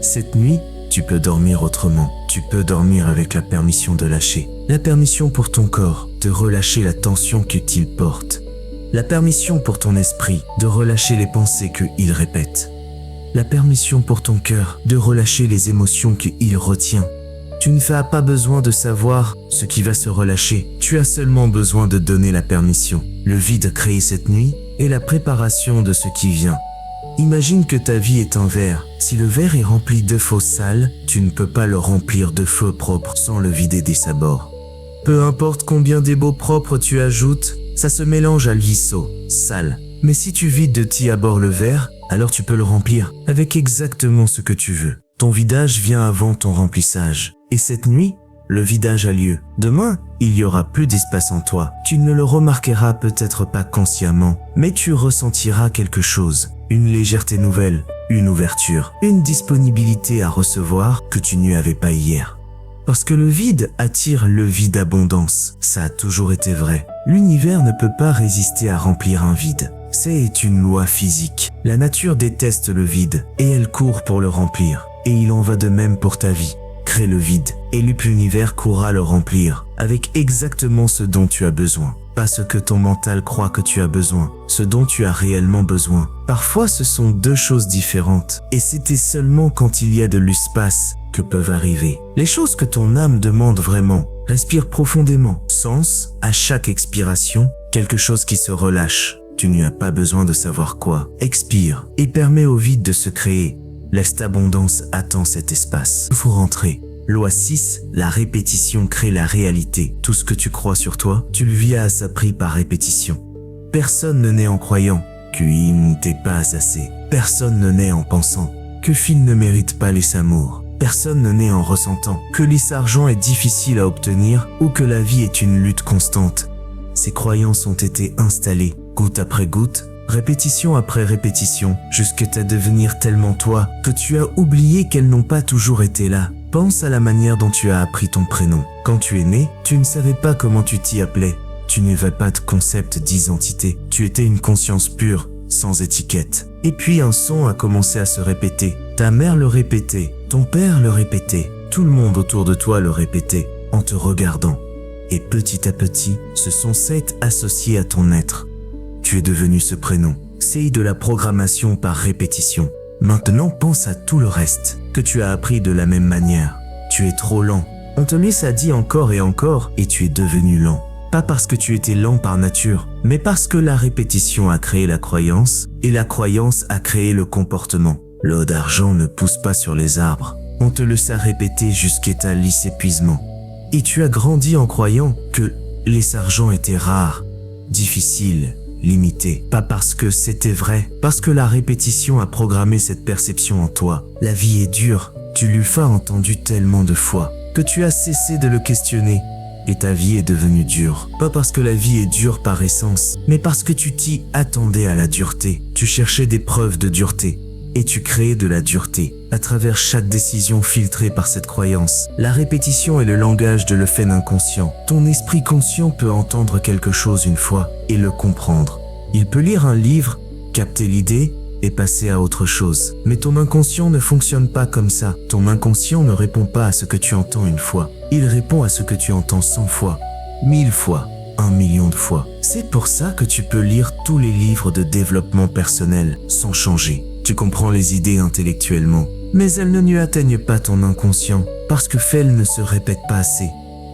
Cette nuit, tu peux dormir autrement. Tu peux dormir avec la permission de lâcher. La permission pour ton corps de relâcher la tension qu'il porte. La permission pour ton esprit de relâcher les pensées qu'il répète. La permission pour ton cœur de relâcher les émotions qu'il retient. Tu ne as pas besoin de savoir ce qui va se relâcher. Tu as seulement besoin de donner la permission. Le vide créé cette nuit est la préparation de ce qui vient. Imagine que ta vie est un verre. Si le verre est rempli de faux sales, tu ne peux pas le remplir de feu propre sans le vider des sabords. Peu importe combien d'eau propre tu ajoutes, ça se mélange à l'huisseau, sale. Mais si tu vides de ti à bord le verre, alors tu peux le remplir avec exactement ce que tu veux. Ton vidage vient avant ton remplissage. Et cette nuit, le vidage a lieu. Demain, il y aura plus d'espace en toi. Tu ne le remarqueras peut-être pas consciemment, mais tu ressentiras quelque chose. Une légèreté nouvelle, une ouverture, une disponibilité à recevoir que tu n'y avais pas hier. Parce que le vide attire le vide abondance. Ça a toujours été vrai. L'univers ne peut pas résister à remplir un vide. C'est une loi physique. La nature déteste le vide et elle court pour le remplir. Et il en va de même pour ta vie. Crée le vide et l'univers courra le remplir avec exactement ce dont tu as besoin. Pas ce que ton mental croit que tu as besoin, ce dont tu as réellement besoin. Parfois ce sont deux choses différentes et c'était seulement quand il y a de l'espace que peuvent arriver les choses que ton âme demande vraiment. Respire profondément. Sens à chaque expiration quelque chose qui se relâche. Tu n'y as pas besoin de savoir quoi. Expire et permets au vide de se créer. Laisse abondance attend cet espace. Il faut rentrer. Loi 6, la répétition crée la réalité. Tout ce que tu crois sur toi, tu le vis à sa prise par répétition. Personne ne naît en croyant qu'il ne t'est pas assez. Personne ne naît en pensant que Phil ne mérite pas les amours. Personne ne naît en ressentant que l'argent est difficile à obtenir ou que la vie est une lutte constante. Ces croyances ont été installées, goutte après goutte, répétition après répétition, jusqu'à devenir tellement toi que tu as oublié qu'elles n'ont pas toujours été là. Pense à la manière dont tu as appris ton prénom. Quand tu es né, tu ne savais pas comment tu t'y appelais. Tu n'avais pas de concept d'identité. Tu étais une conscience pure, sans étiquette. Et puis un son a commencé à se répéter. Ta mère le répétait, ton père le répétait, tout le monde autour de toi le répétait, en te regardant. Et petit à petit, ce son s'est associé à ton être. Tu es devenu ce prénom. C'est de la programmation par répétition. Maintenant, pense à tout le reste que tu as appris de la même manière. Tu es trop lent. On te laisse à dire encore et tu es devenu lent. Pas parce que tu étais lent par nature, mais parce que la répétition a créé la croyance et la croyance a créé le comportement. L'eau d'argent ne pousse pas sur les arbres. On te laisse à répéter jusqu'à l'épuisement. Et tu as grandi en croyant que les argents étaient rares, difficiles, limité. Pas parce que c'était vrai, parce que la répétition a programmé cette perception en toi. La vie est dure, tu l'as entendu tellement de fois que tu as cessé de le questionner et ta vie est devenue dure. Pas parce que la vie est dure par essence, mais parce que tu t'y attendais à la dureté. Tu cherchais des preuves de dureté et tu créais de la dureté à travers chaque décision filtrée par cette croyance. La répétition est le langage de le fait inconscient. Ton esprit conscient peut entendre quelque chose une fois et le comprendre. Il peut lire un livre, capter l'idée et passer à autre chose. Mais ton inconscient ne fonctionne pas comme ça. Ton inconscient ne répond pas à ce que tu entends une fois. Il répond à ce que tu entends 100 fois, 1000 fois, 1 million de fois. C'est pour ça que tu peux lire tous les livres de développement personnel sans changer. Tu comprends les idées intellectuellement, mais elles ne lui atteignent pas ton inconscient parce que elles ne se répètent pas assez.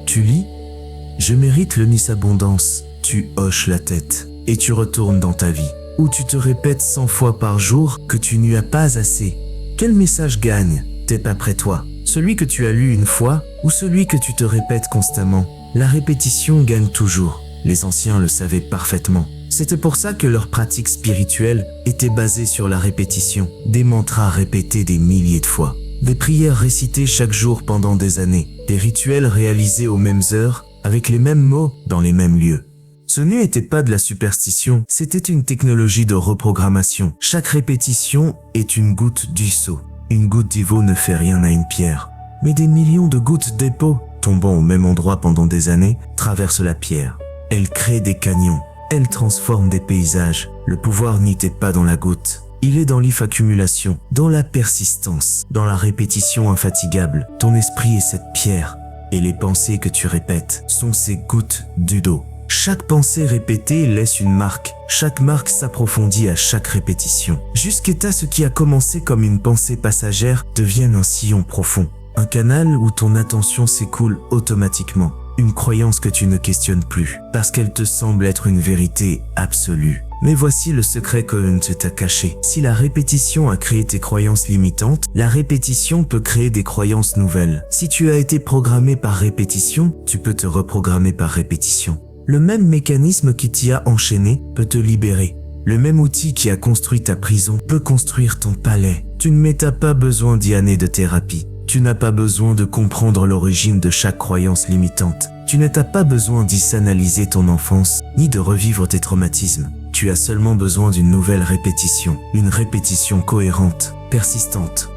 Tu lis « Je mérite le Miss Abondance ». Tu hoches la tête et tu retournes dans ta vie où tu te répètes 100 fois par jour que tu n'y as pas assez. Quel message gagne? T'es pas près toi. Celui que tu as lu une fois ou celui que tu te répètes constamment? La répétition gagne toujours. Les anciens le savaient parfaitement. C'était pour ça que leur pratique spirituelle était basée sur la répétition. Des mantras répétés des milliers de fois. Des prières récitées chaque jour pendant des années. Des rituels réalisés aux mêmes heures, avec les mêmes mots, dans les mêmes lieux. Ce n'était pas de la superstition, c'était une technologie de reprogrammation. Chaque répétition est une goutte du seau. Une goutte d'eau ne fait rien à une pierre. Mais des millions de gouttes d'épeau, tombant au même endroit pendant des années, traversent la pierre. Elles créent des canyons. Elles transforment des paysages. Le pouvoir n'était pas dans la goutte. Il est dans l'accumulation, dans la persistance, dans la répétition infatigable. Ton esprit est cette pierre. Et les pensées que tu répètes sont ces gouttes d'eau. Chaque pensée répétée laisse une marque. Chaque marque s'approfondit à chaque répétition. Jusqu'à ce qui a commencé comme une pensée passagère devienne un sillon profond. Un canal où ton attention s'écoule automatiquement. une croyance que tu ne questionnes plus, parce qu'elle te semble être une vérité absolue. Mais voici le secret que l'on t'a caché. Si la répétition a créé tes croyances limitantes, la répétition peut créer des croyances nouvelles. Si tu as été programmé par répétition, tu peux te reprogrammer par répétition. Le même mécanisme qui t'y a enchaîné peut te libérer. Le même outil qui a construit ta prison peut construire ton palais. Tu ne n'as pas besoin d'années de thérapie. Tu n'as pas besoin de comprendre l'origine de chaque croyance limitante. Tu n'as pas besoin d'y analyser ton enfance, ni de revivre tes traumatismes. Tu as seulement besoin d'une nouvelle répétition, une répétition cohérente, persistante,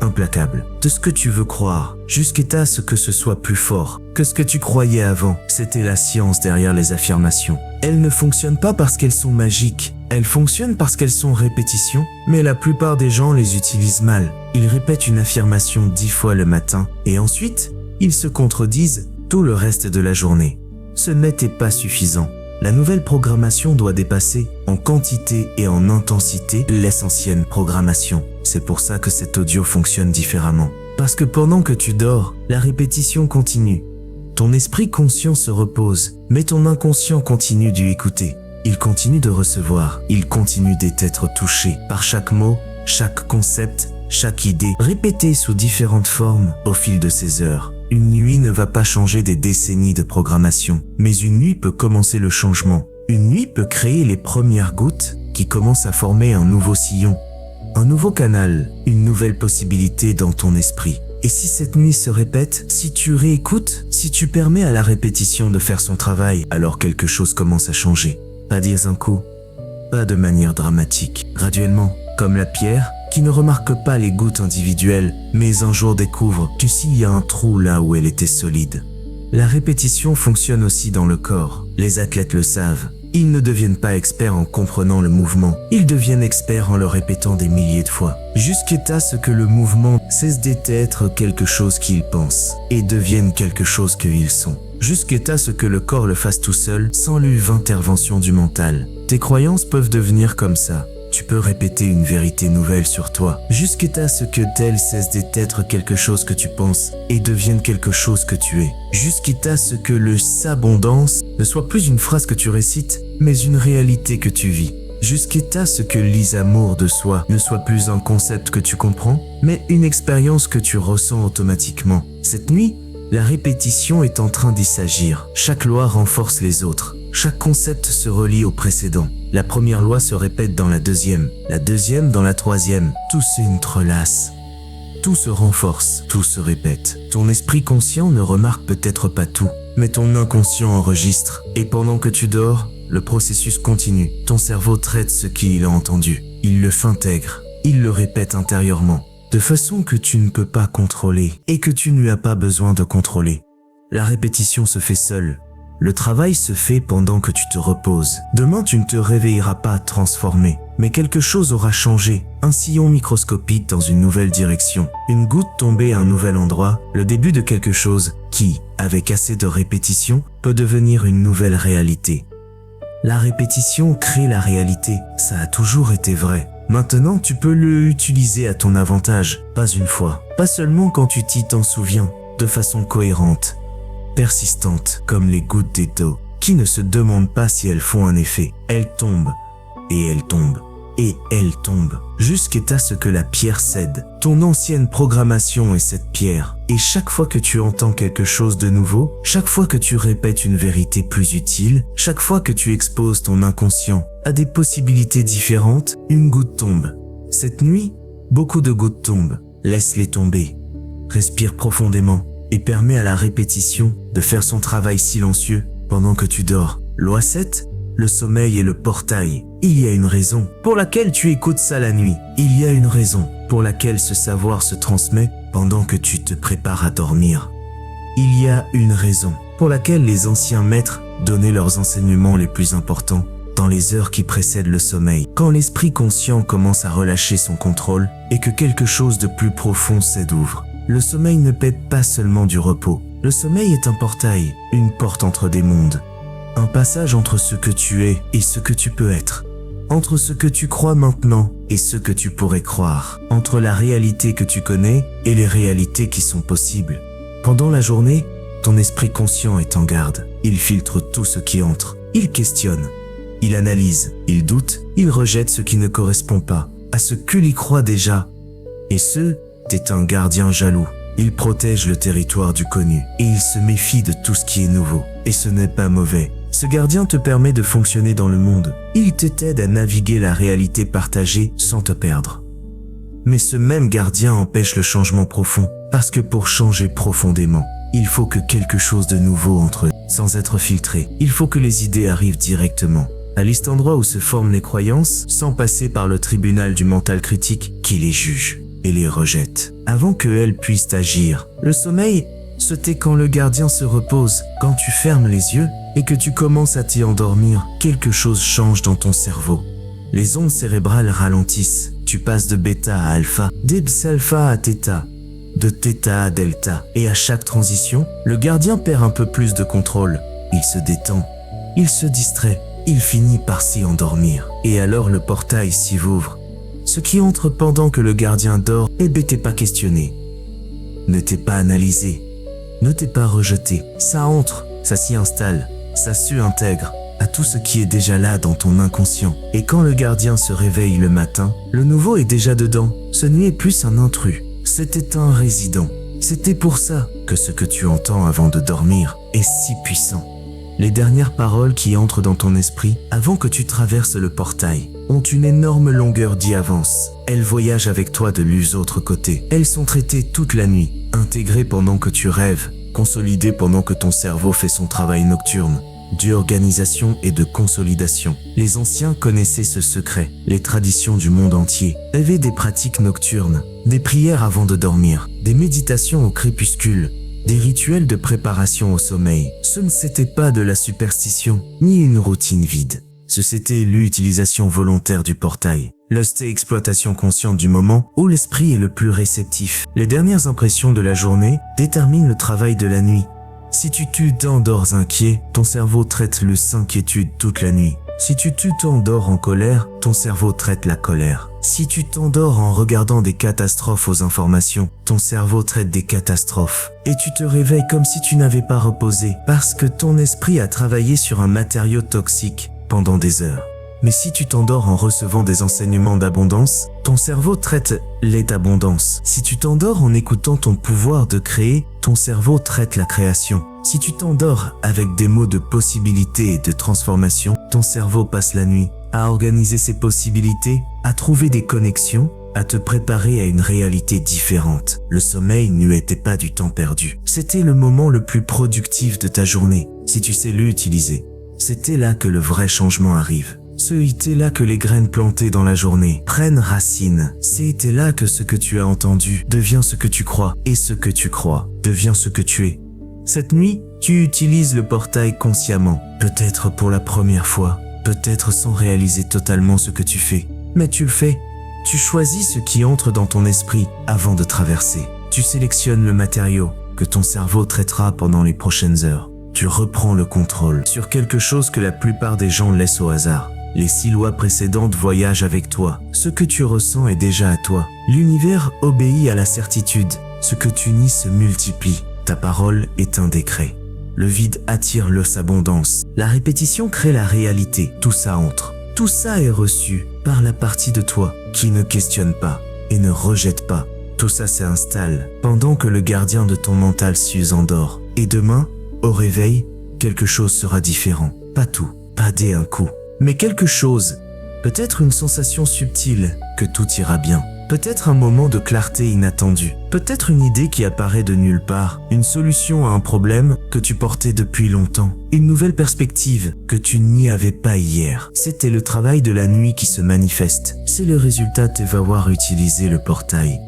implacable, de ce que tu veux croire, jusqu'à ce que ce soit plus fort que ce que tu croyais avant. C'était la science derrière les affirmations. Elles ne fonctionnent pas parce qu'elles sont magiques, elles fonctionnent parce qu'elles sont répétitions, mais la plupart des gens les utilisent mal. Ils répètent une affirmation 10 fois le matin, et ensuite, ils se contredisent tout le reste de la journée. Ce n'était pas suffisant. La nouvelle programmation doit dépasser en quantité et en intensité l'ancienne programmation. C'est pour ça que cet audio fonctionne différemment. Parce que pendant que tu dors, la répétition continue. Ton esprit conscient se repose, mais ton inconscient continue d'y écouter. Il continue de recevoir, il continue d'être touché par chaque mot, chaque concept, chaque idée, répétée sous différentes formes au fil de ces heures. Une nuit ne va pas changer des décennies de programmation, mais une nuit peut commencer le changement. Une nuit peut créer les premières gouttes qui commencent à former un nouveau sillon, un nouveau canal, une nouvelle possibilité dans ton esprit. Et si cette nuit se répète, si tu réécoutes, si tu permets à la répétition de faire son travail, alors quelque chose commence à changer. Pas d'un coup, pas de manière dramatique, graduellement, comme la pierre, qui ne remarque pas les gouttes individuelles, mais un jour découvre que s'il y a un trou là où elle était solide. La répétition fonctionne aussi dans le corps. Les athlètes le savent. Ils ne deviennent pas experts en comprenant le mouvement. Ils deviennent experts en le répétant des milliers de fois. Jusqu'à ce que le mouvement cesse d'être quelque chose qu'ils pensent et devienne quelque chose qu'ils sont. Jusqu'à ce que le corps le fasse tout seul, sans l'intervention du mental. Tes croyances peuvent devenir comme ça. Tu peux répéter une vérité nouvelle sur toi, jusqu'à ce que tel cesse d'être quelque chose que tu penses et devienne quelque chose que tu es. Jusqu'à ce que le « abondance » ne soit plus une phrase que tu récites, mais une réalité que tu vis. Jusqu'à ce que l'amour de soi ne soit plus un concept que tu comprends, mais une expérience que tu ressens automatiquement. Cette nuit, la répétition est en train d'y s'agir. Chaque loi renforce les autres. Chaque concept se relie au précédent. La première loi se répète dans la deuxième dans la troisième. Tout s'entrelace. Tout se renforce, tout se répète. Ton esprit conscient ne remarque peut-être pas tout, mais ton inconscient enregistre. Et pendant que tu dors, le processus continue. Ton cerveau traite ce qu'il a entendu. Il le intègre. Il le répète intérieurement, de façon que tu ne peux pas contrôler et que tu n'as pas besoin de contrôler. La répétition se fait seule. Le travail se fait pendant que tu te reposes. Demain, tu ne te réveilleras pas transformé, mais quelque chose aura changé. Un sillon microscopique dans une nouvelle direction. Une goutte tombée à un nouvel endroit. Le début de quelque chose qui, avec assez de répétition, peut devenir une nouvelle réalité. La répétition crée la réalité. Ça a toujours été vrai. Maintenant, tu peux l'utiliser à ton avantage. Pas une fois. Pas seulement quand tu t'en souviens. De façon cohérente. Persistante comme les gouttes d'eau, qui ne se demandent pas si elles font un effet. Elles tombent, et elles tombent, et elles tombent, jusqu'à ce que la pierre cède. Ton ancienne programmation est cette pierre, et chaque fois que tu entends quelque chose de nouveau, chaque fois que tu répètes une vérité plus utile, chaque fois que tu exposes ton inconscient à des possibilités différentes, une goutte tombe. Cette nuit, beaucoup de gouttes tombent. Laisse-les tomber. Respire profondément. Et permet à la répétition de faire son travail silencieux pendant que tu dors. Loi 7, le sommeil est le portail. Il y a une raison pour laquelle tu écoutes ça la nuit. Il y a une raison pour laquelle ce savoir se transmet pendant que tu te prépares à dormir. Il y a une raison pour laquelle les anciens maîtres donnaient leurs enseignements les plus importants dans les heures qui précèdent le sommeil. Quand l'esprit conscient commence à relâcher son contrôle et que quelque chose de plus profond s'ouvre. Le sommeil ne pète pas seulement du repos. Le sommeil est un portail, une porte entre des mondes. Un passage entre ce que tu es et ce que tu peux être. Entre ce que tu crois maintenant et ce que tu pourrais croire. Entre la réalité que tu connais et les réalités qui sont possibles. Pendant la journée, ton esprit conscient est en garde. Il filtre tout ce qui entre. Il questionne. Il analyse. Il doute. Il rejette ce qui ne correspond pas à ce qu'il y croit déjà. Et ce, t'es un gardien jaloux. Il protège le territoire du connu et il se méfie de tout ce qui est nouveau. Et ce n'est pas mauvais. Ce gardien te permet de fonctionner dans le monde. Il t'aide à naviguer la réalité partagée sans te perdre. Mais ce même gardien empêche le changement profond, parce que pour changer profondément, il faut que quelque chose de nouveau entre sans être filtré. Il faut que les idées arrivent directement à l'endroit où se forment les croyances, sans passer par le tribunal du mental critique qui les juge et les rejette, avant qu'elles puissent agir. Le sommeil, c'est quand le gardien se repose, quand tu fermes les yeux et que tu commences à t'y endormir, quelque chose change dans ton cerveau. Les ondes cérébrales ralentissent, tu passes de bêta à alpha, d'alpha à theta, de theta à delta, et à chaque transition, le gardien perd un peu plus de contrôle. Il se détend, il se distrait, il finit par s'y endormir. Et alors le portail s'y ouvre. Ce qui entre pendant que le gardien dort, ne t'est pas questionné, ne t'est pas analysé, ne t'est pas rejeté. Ça entre, ça s'y installe, ça s'intègre à tout ce qui est déjà là dans ton inconscient. Et quand le gardien se réveille le matin, le nouveau est déjà dedans. Ce n'est plus un intrus, c'était un résident. C'était pour ça que ce que tu entends avant de dormir est si puissant. Les dernières paroles qui entrent dans ton esprit avant que tu traverses le portail ont une énorme longueur d'avance. Elles voyagent avec toi de l'autre côté. Elles sont traitées toute la nuit, intégrées pendant que tu rêves, consolidées pendant que ton cerveau fait son travail nocturne d'organisation et de consolidation. Les anciens connaissaient ce secret. Les traditions du monde entier avaient des pratiques nocturnes, des prières avant de dormir, des méditations au crépuscule, des rituels de préparation au sommeil. Ce ne c'était pas de la superstition, ni une routine vide. C'était l'utilisation volontaire du portail. L'exploitation consciente du moment où l'esprit est le plus réceptif. Les dernières impressions de la journée déterminent le travail de la nuit. Si tu t'endors inquiet, ton cerveau traite l'inquiétude toute la nuit. Si tu t'endors en colère, ton cerveau traite la colère. Si tu t'endors en regardant des catastrophes aux informations, ton cerveau traite des catastrophes. Et tu te réveilles comme si tu n'avais pas reposé, parce que ton esprit a travaillé sur un matériau toxique pendant des heures. Mais si tu t'endors en recevant des enseignements d'abondance, ton cerveau traite l'abondance. Si tu t'endors en écoutant ton pouvoir de créer, ton cerveau traite la création. Si tu t'endors avec des mots de possibilité et de transformation, ton cerveau passe la nuit à organiser ses possibilités, à trouver des connexions, à te préparer à une réalité différente. Le sommeil n'était pas du temps perdu. C'était le moment le plus productif de ta journée. Si tu sais l'utiliser, c'était là que le vrai changement arrive. C'était là que les graines plantées dans la journée prennent racine. C'était là que ce que tu as entendu devient ce que tu crois, et ce que tu crois devient ce que tu es. Cette nuit, tu utilises le portail consciemment, peut-être pour la première fois, peut-être sans réaliser totalement ce que tu fais. Mais tu le fais. Tu choisis ce qui entre dans ton esprit avant de traverser. Tu sélectionnes le matériau que ton cerveau traitera pendant les prochaines heures. Tu reprends le contrôle sur quelque chose que la plupart des gens laissent au hasard. Les 6 lois précédentes voyagent avec toi. Ce que tu ressens est déjà à toi. L'univers obéit à la certitude. Ce que tu nies se multiplie. Ta parole est un décret. Le vide attire l'abondance. La répétition crée la réalité. Tout ça entre. Tout ça est reçu par la partie de toi qui ne questionne pas et ne rejette pas. Tout ça s'installe pendant que le gardien de ton mental s'endort. Et demain, au réveil, quelque chose sera différent. Pas tout, pas dès un coup. Mais quelque chose, peut-être une sensation subtile que tout ira bien, peut-être un moment de clarté inattendue, peut-être une idée qui apparaît de nulle part, une solution à un problème que tu portais depuis longtemps, une nouvelle perspective que tu n'y avais pas hier. C'était le travail de la nuit qui se manifeste. C'est le résultat d'avoir utilisé le portail.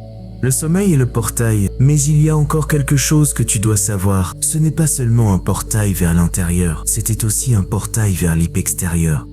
Le sommeil est le portail, mais il y a encore quelque chose que tu dois savoir. Ce n'est pas seulement un portail vers l'intérieur, c'était aussi un portail vers l'extérieur.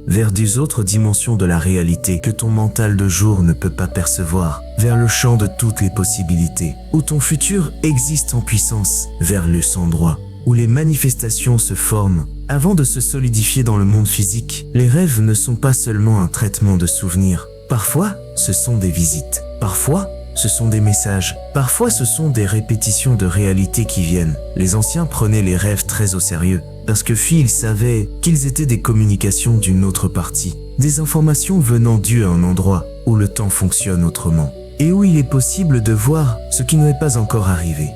Vers des autres dimensions de la réalité que ton mental de jour ne peut pas percevoir, vers le champ de toutes les possibilités, où ton futur existe en puissance, vers les endroits où les manifestations se forment. Avant de se solidifier dans le monde physique, les rêves ne sont pas seulement un traitement de souvenirs. Parfois, ce sont des visites. Parfois, ce sont des messages. Parfois, ce sont des répétitions de réalités qui viennent. Les anciens prenaient les rêves très au sérieux, parce que ils savaient qu'ils étaient des communications d'une autre partie. Des informations venant d'un endroit où le temps fonctionne autrement, et où il est possible de voir ce qui n'est pas encore arrivé.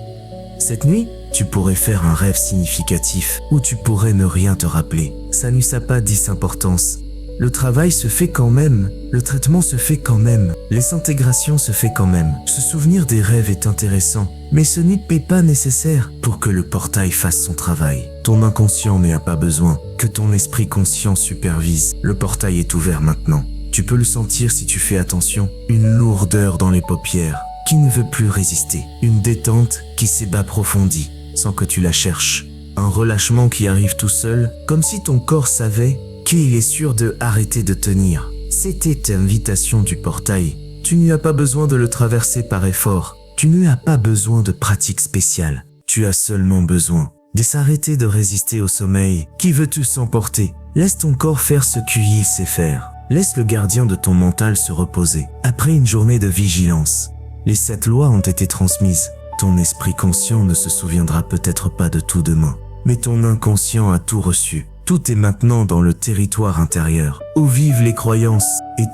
Cette nuit, tu pourrais faire un rêve significatif, ou tu pourrais ne rien te rappeler. Ça n'a pas d'importance. Le travail se fait quand même, le traitement se fait quand même, les intégrations se fait quand même. Se souvenir des rêves est intéressant, mais ce n'est pas nécessaire pour que le portail fasse son travail. Ton inconscient n'a pas besoin que ton esprit conscient supervise. Le portail est ouvert maintenant. Tu peux le sentir si tu fais attention. Une lourdeur dans les paupières qui ne veut plus résister. Une détente qui s'approfondit sans que tu la cherches. Un relâchement qui arrive tout seul, comme si ton corps savait qu'il est sûr de arrêter de tenir. C'était l'invitation du portail. Tu n'as pas besoin de le traverser par effort. Tu n'as pas besoin de pratique spéciale. Tu as seulement besoin de s'arrêter de résister au sommeil qui veut tout s'emporter. Laisse ton corps faire ce qu'il sait faire. Laisse le gardien de ton mental se reposer. Après une journée de vigilance, les 7 lois ont été transmises. Ton esprit conscient ne se souviendra peut-être pas de tout demain, mais ton inconscient a tout reçu. Tout est maintenant dans le territoire intérieur, où vivent les croyances, et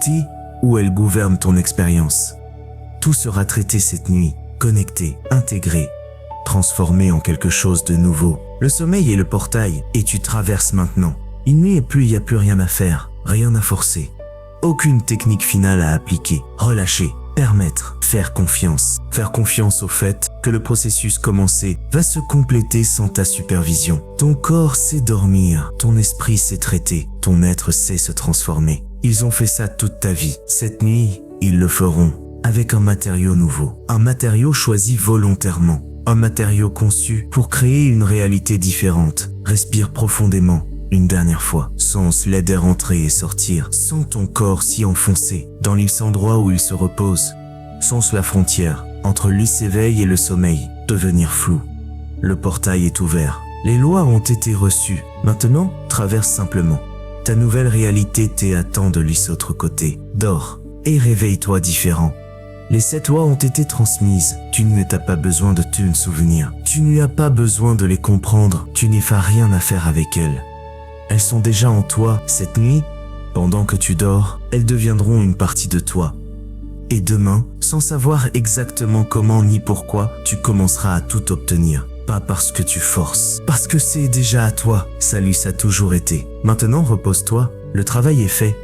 où elles gouvernent ton expérience. Tout sera traité cette nuit, connecté, intégré, transformé en quelque chose de nouveau. Le sommeil est le portail, et tu traverses maintenant. Il n'y a plus rien à faire, rien à forcer. Aucune technique finale à appliquer. Relâcher, permettre, faire confiance. Faire confiance au fait que le processus commencé va se compléter sans ta supervision. Ton corps sait dormir, ton esprit sait traiter, ton être sait se transformer. Ils ont fait ça toute ta vie. Cette nuit, ils le feront avec un matériau nouveau. Un matériau choisi volontairement. Un matériau conçu pour créer une réalité différente. Respire profondément. Une dernière fois, sens l'air entrer et sortir. Sens ton corps s'y enfoncer dans l'endroit où il se repose. Sens la frontière entre l'éveil et le sommeil devenir floue. Le portail est ouvert. Les lois ont été reçues. Maintenant, traverse simplement. Ta nouvelle réalité t'attend de l'autre côté. Dors et réveille-toi différent. Les 7 lois ont été transmises. Tu n'as pas besoin de te souvenir. Tu n'as pas besoin de les comprendre. Tu n'as rien à faire avec elles. Elles sont déjà en toi. Cette nuit, pendant que tu dors, elles deviendront une partie de toi. Et demain, sans savoir exactement comment ni pourquoi, tu commenceras à tout obtenir. Pas parce que tu forces, parce que c'est déjà à toi. Salut, ça a toujours été. Maintenant, repose-toi, le travail est fait.